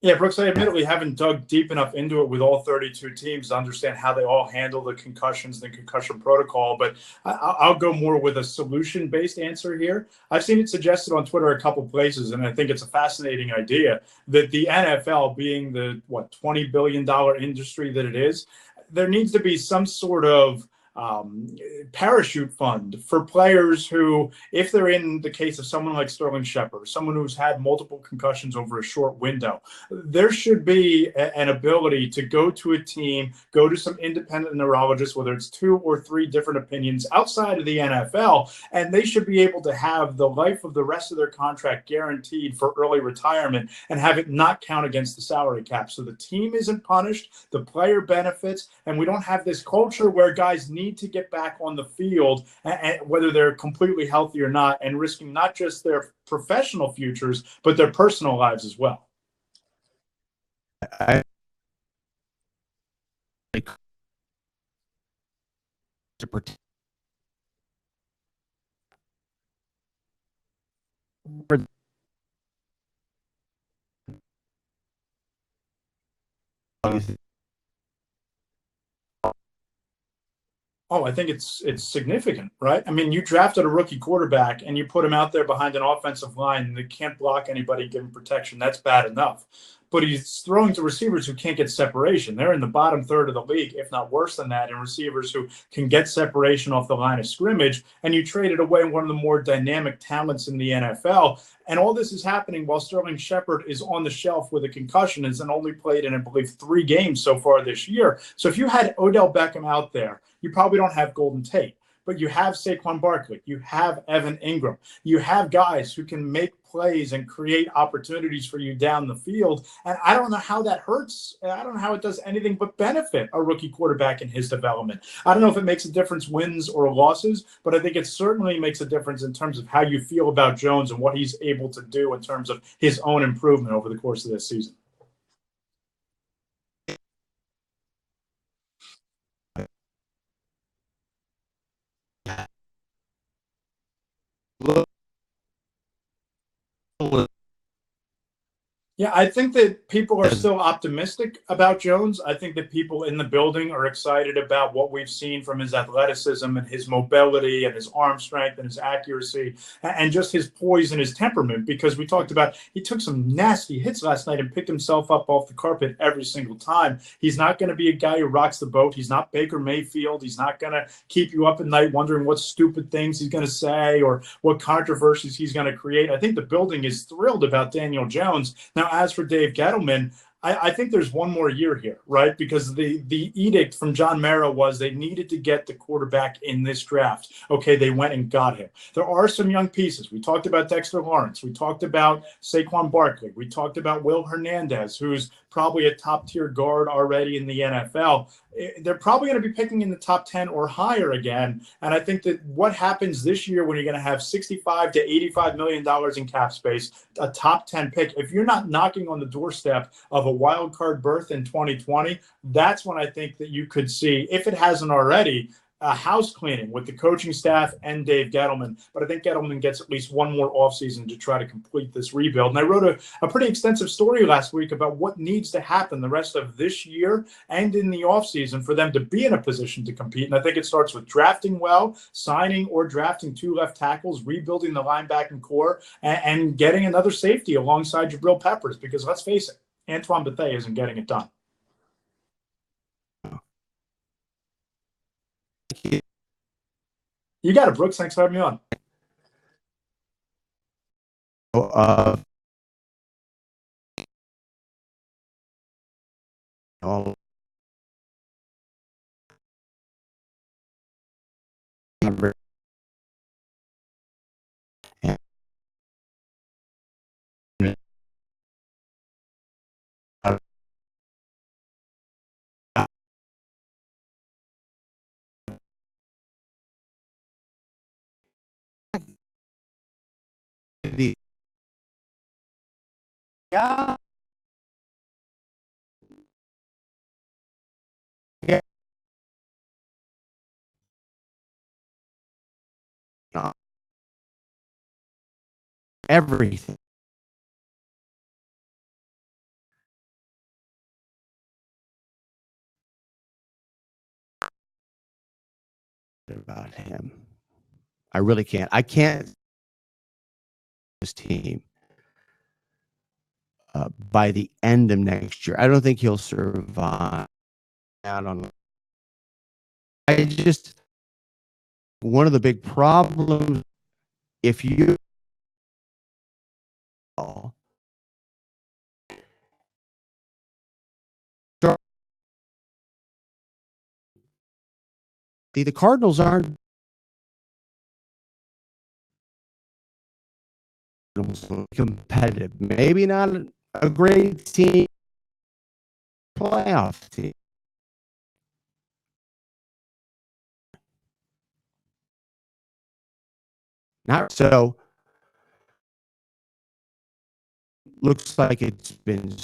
Yeah, Brooks, I admittedly haven't dug deep enough into it with all 32 teams to understand how they all handle the concussions, the concussion protocol, but I'll go more with a solution-based answer here. I've seen it suggested on Twitter a couple places, and I think it's a fascinating idea that the NFL, being the, $20 billion industry that it is, there needs to be some sort of parachute fund for players who, if they're in the case of someone like Sterling Shepard, someone who's had multiple concussions over a short window, there should be an ability to go to a team, go to some independent neurologists, whether it's 2 or 3 different opinions outside of the NFL, and they should be able to have the life of the rest of their contract guaranteed for early retirement and have it not count against the salary cap. So the team isn't punished, the player benefits, and we don't have this culture where guys need to get back on the field, and whether they're completely healthy or not, and risking not just their professional futures, but their personal lives as well. To protect Oh, I think it's significant, right? I mean, you drafted a rookie quarterback and you put him out there behind an offensive line that can't block anybody, give him protection. That's bad enough. But he's throwing to receivers who can't get separation. They're in the bottom third of the league, if not worse than that, in receivers who can get separation off the line of scrimmage. And you traded away one of the more dynamic talents in the NFL. And all this is happening while Sterling Shepard is on the shelf with a concussion and only played in, I believe, 3 games so far this year. So if you had Odell Beckham out there, you probably don't have Golden Tate, but you have Saquon Barkley, you have Evan Ingram, you have guys who can make plays and create opportunities for you down the field. And I don't know how that hurts. I don't know how it does anything but benefit a rookie quarterback in his development. I don't know if it makes a difference wins or losses, but I think it certainly makes a difference in terms of how you feel about Jones and what he's able to do in terms of his own improvement over the course of this season. Yeah, I think that people are still optimistic about Jones. I think that people in the building are excited about what we've seen from his athleticism and his mobility and his arm strength and his accuracy and just his poise and his temperament. Because we talked about he took some nasty hits last night and picked himself up off the carpet every single time. He's not going to be a guy who rocks the boat. He's not Baker Mayfield. He's not going to keep you up at night wondering what stupid things he's going to say or what controversies he's going to create. I think the building is thrilled about Daniel Jones. Now, as for Dave Gettleman, I think there's one more year here, right? Because the edict from John Mara was they needed to get the quarterback in this draft. Okay, they went and got him. There are some young pieces. We talked about Dexter Lawrence. We talked about Saquon Barkley. We talked about Will Hernandez, who's probably a top-tier guard already in the NFL. They're probably going to be picking in the top 10 or higher again. And I think that what happens this year when you're going to have $65 to $85 million in cap space, a top 10 pick, if you're not knocking on the doorstep of a wild card berth in 2020, that's when I think that you could see, if it hasn't already, a house cleaning with the coaching staff and Dave Gettleman. But I think Gettleman gets at least one more offseason to try to complete this rebuild. And I wrote a pretty extensive story last week about what needs to happen the rest of this year and in the offseason for them to be in a position to compete. And I think it starts with drafting well, signing or drafting 2 left tackles, rebuilding the linebacking core, and getting another safety alongside Jabril Peppers. Because let's face it, Antoine Bethea isn't getting it done. You got it, Brooks. Thanks for having me on. All yeah. Yeah. Everything about him. I really can't. I can't this team by the end of next year. I don't think he'll survive. I don't know. I just one of the big problems if you the Cardinals aren't competitive. Maybe not a great team, playoff team. Not so. Looks like it's been,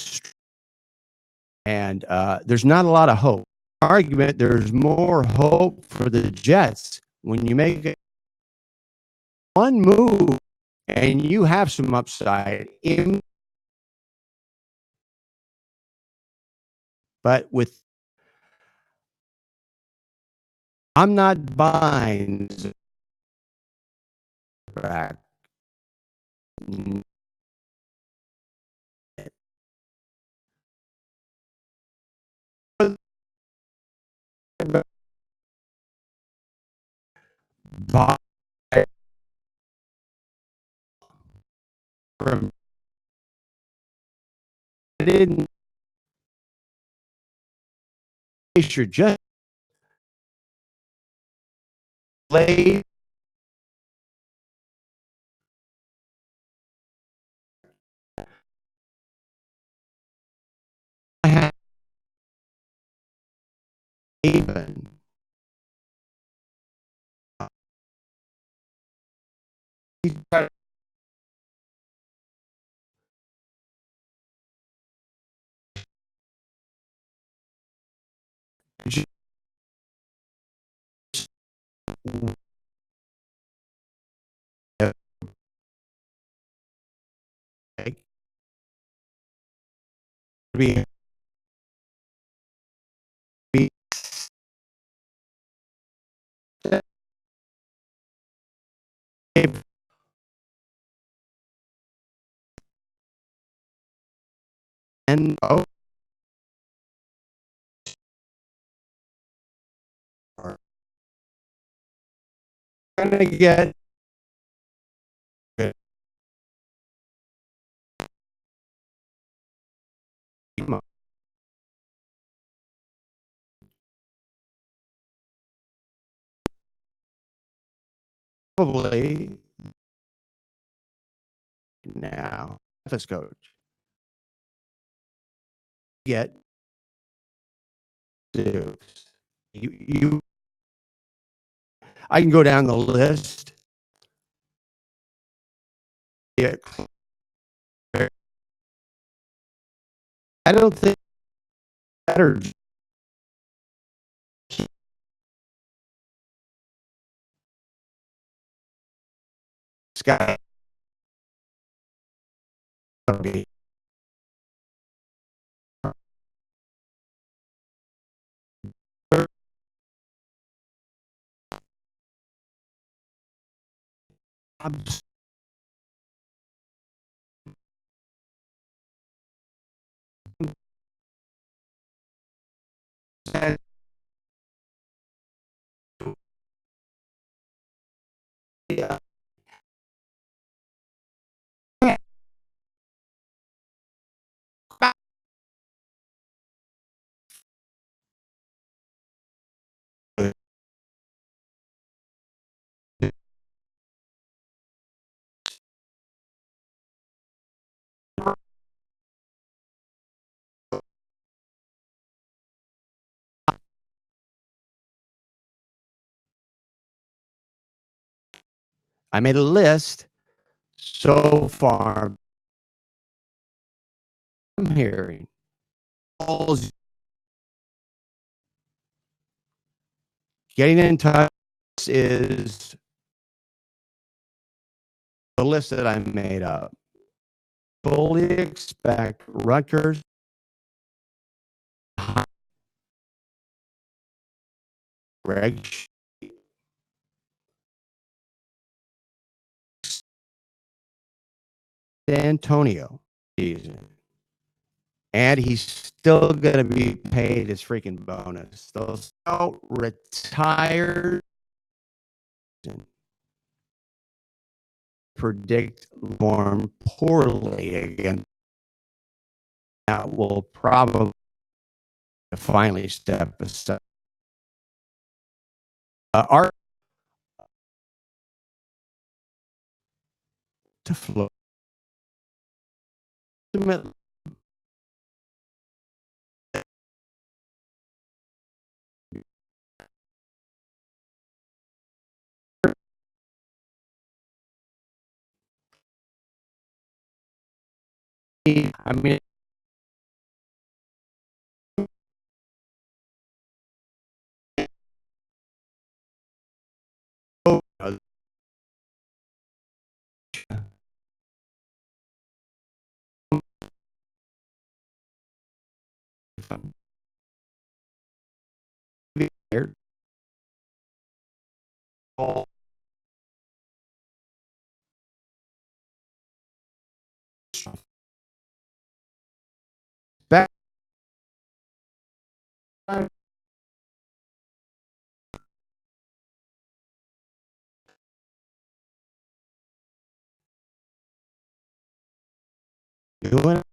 and there's not a lot of hope. Argument. There's more hope for the Jets when you make one move and you have some upside in. But with, I'm not buying back. Buy from didn't you're just late. Even be and are gonna get probably now office coach get Dukes. You I can go down the list. Yeah, I don't think better Sky. I made a list so far. I'm hearing getting in touch is the list that I made up. Fully expect Rutgers, Greg Antonio season. And he's still going to be paid his freaking bonus. Those retired predict form poorly again. That will probably finally step aside. Art to flow. I mean, back doing it.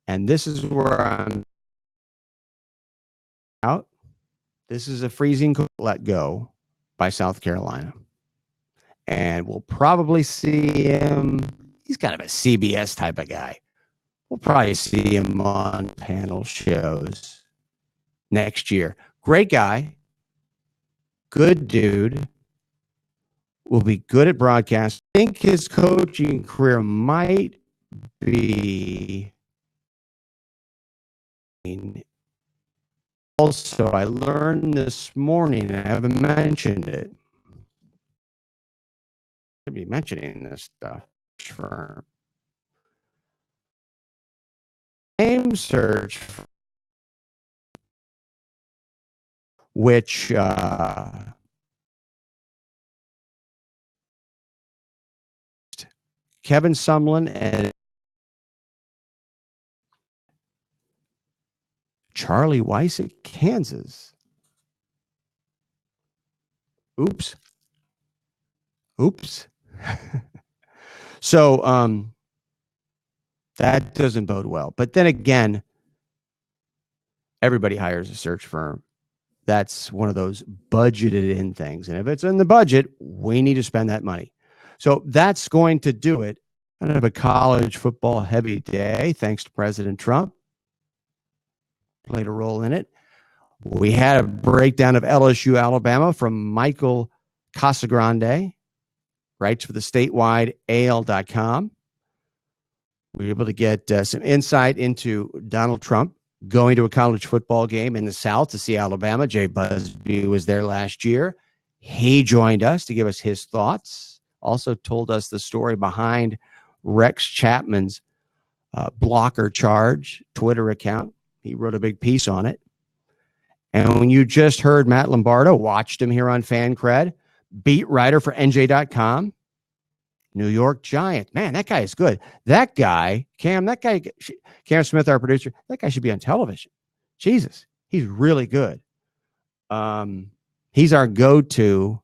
And this is where I'm out. This is a freezing let go by South Carolina. And we'll probably see him. He's kind of a CBS type of guy. We'll probably see him on panel shows next year. Great guy. Good dude. Will be good at broadcast. I think his coaching career might be Also, I learned this morning, I haven't mentioned it. I should be mentioning this stuff. Firm. Name search, which Kevin Sumlin and Charlie Weiss at Kansas. Oops. So that doesn't bode well. But then again, everybody hires a search firm. That's one of those budgeted in things. And if it's in the budget, we need to spend that money. So that's going to do it. Kind of a college football heavy day, thanks to President Trump. Played a role in it. We had a breakdown of LSU Alabama from Michael Casagrande, writes for the statewide AL.com. We were able to get some insight into Donald Trump going to a college football game in the South to see Alabama. Jay Busby was there last year. He joined us to give us his thoughts. Also told us the story behind Rex Chapman's blocker charge Twitter account. He wrote a big piece on it. And when you just heard Matt Lombardo, watched him here on Fancred, beat writer for NJ.com, New York Giants. Man, that guy is good. That guy, Cam Smith, our producer, that guy should be on television. Jesus, he's really good. He's our go-to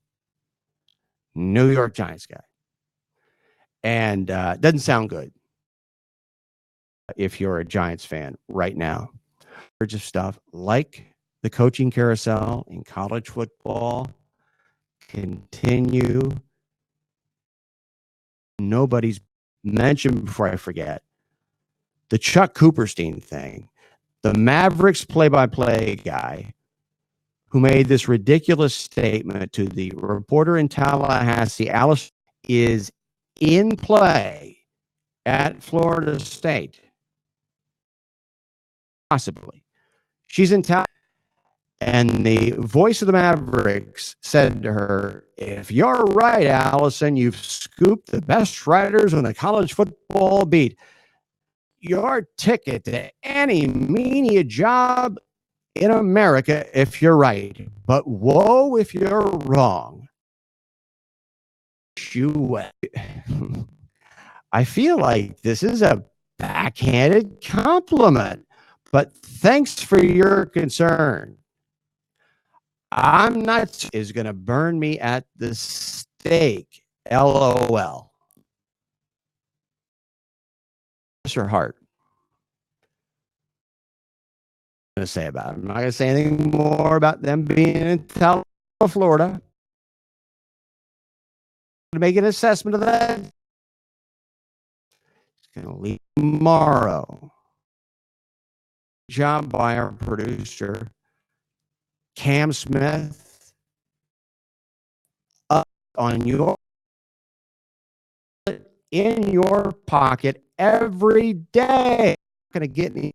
New York Giants guy. And doesn't sound good if you're a Giants fan right now. Of stuff like the coaching carousel in college football continue. Nobody's mentioned, before I forget, the Chuck Cooperstein thing. The Mavericks play-by-play guy who made this ridiculous statement to the reporter in Tallahassee, Alice, is in play at Florida State. Possibly. She's in town. And the voice of the Mavericks said to her, if you're right, Allison, you've scooped the best writers on the college football beat. Your ticket to any media job in America if you're right. But whoa if you're wrong. I feel like this is a backhanded compliment, but thanks for your concern. I'm not is going to burn me at the stake. LOL. What's her heart? I'm going to say about it. I'm not going to say anything more about them being in Florida. To make an assessment of that. It's going to leave tomorrow. Job by our producer, Cam Smith, up on your in your pocket every day. Not going to get any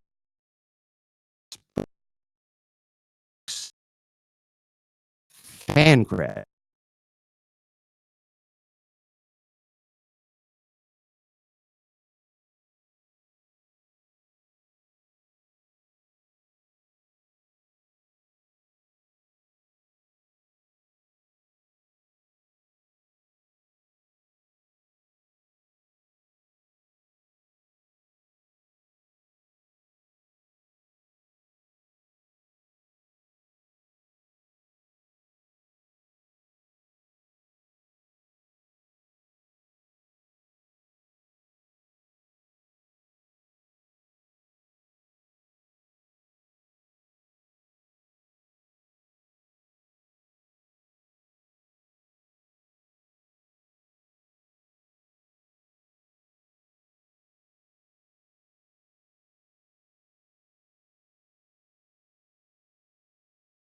Fancred.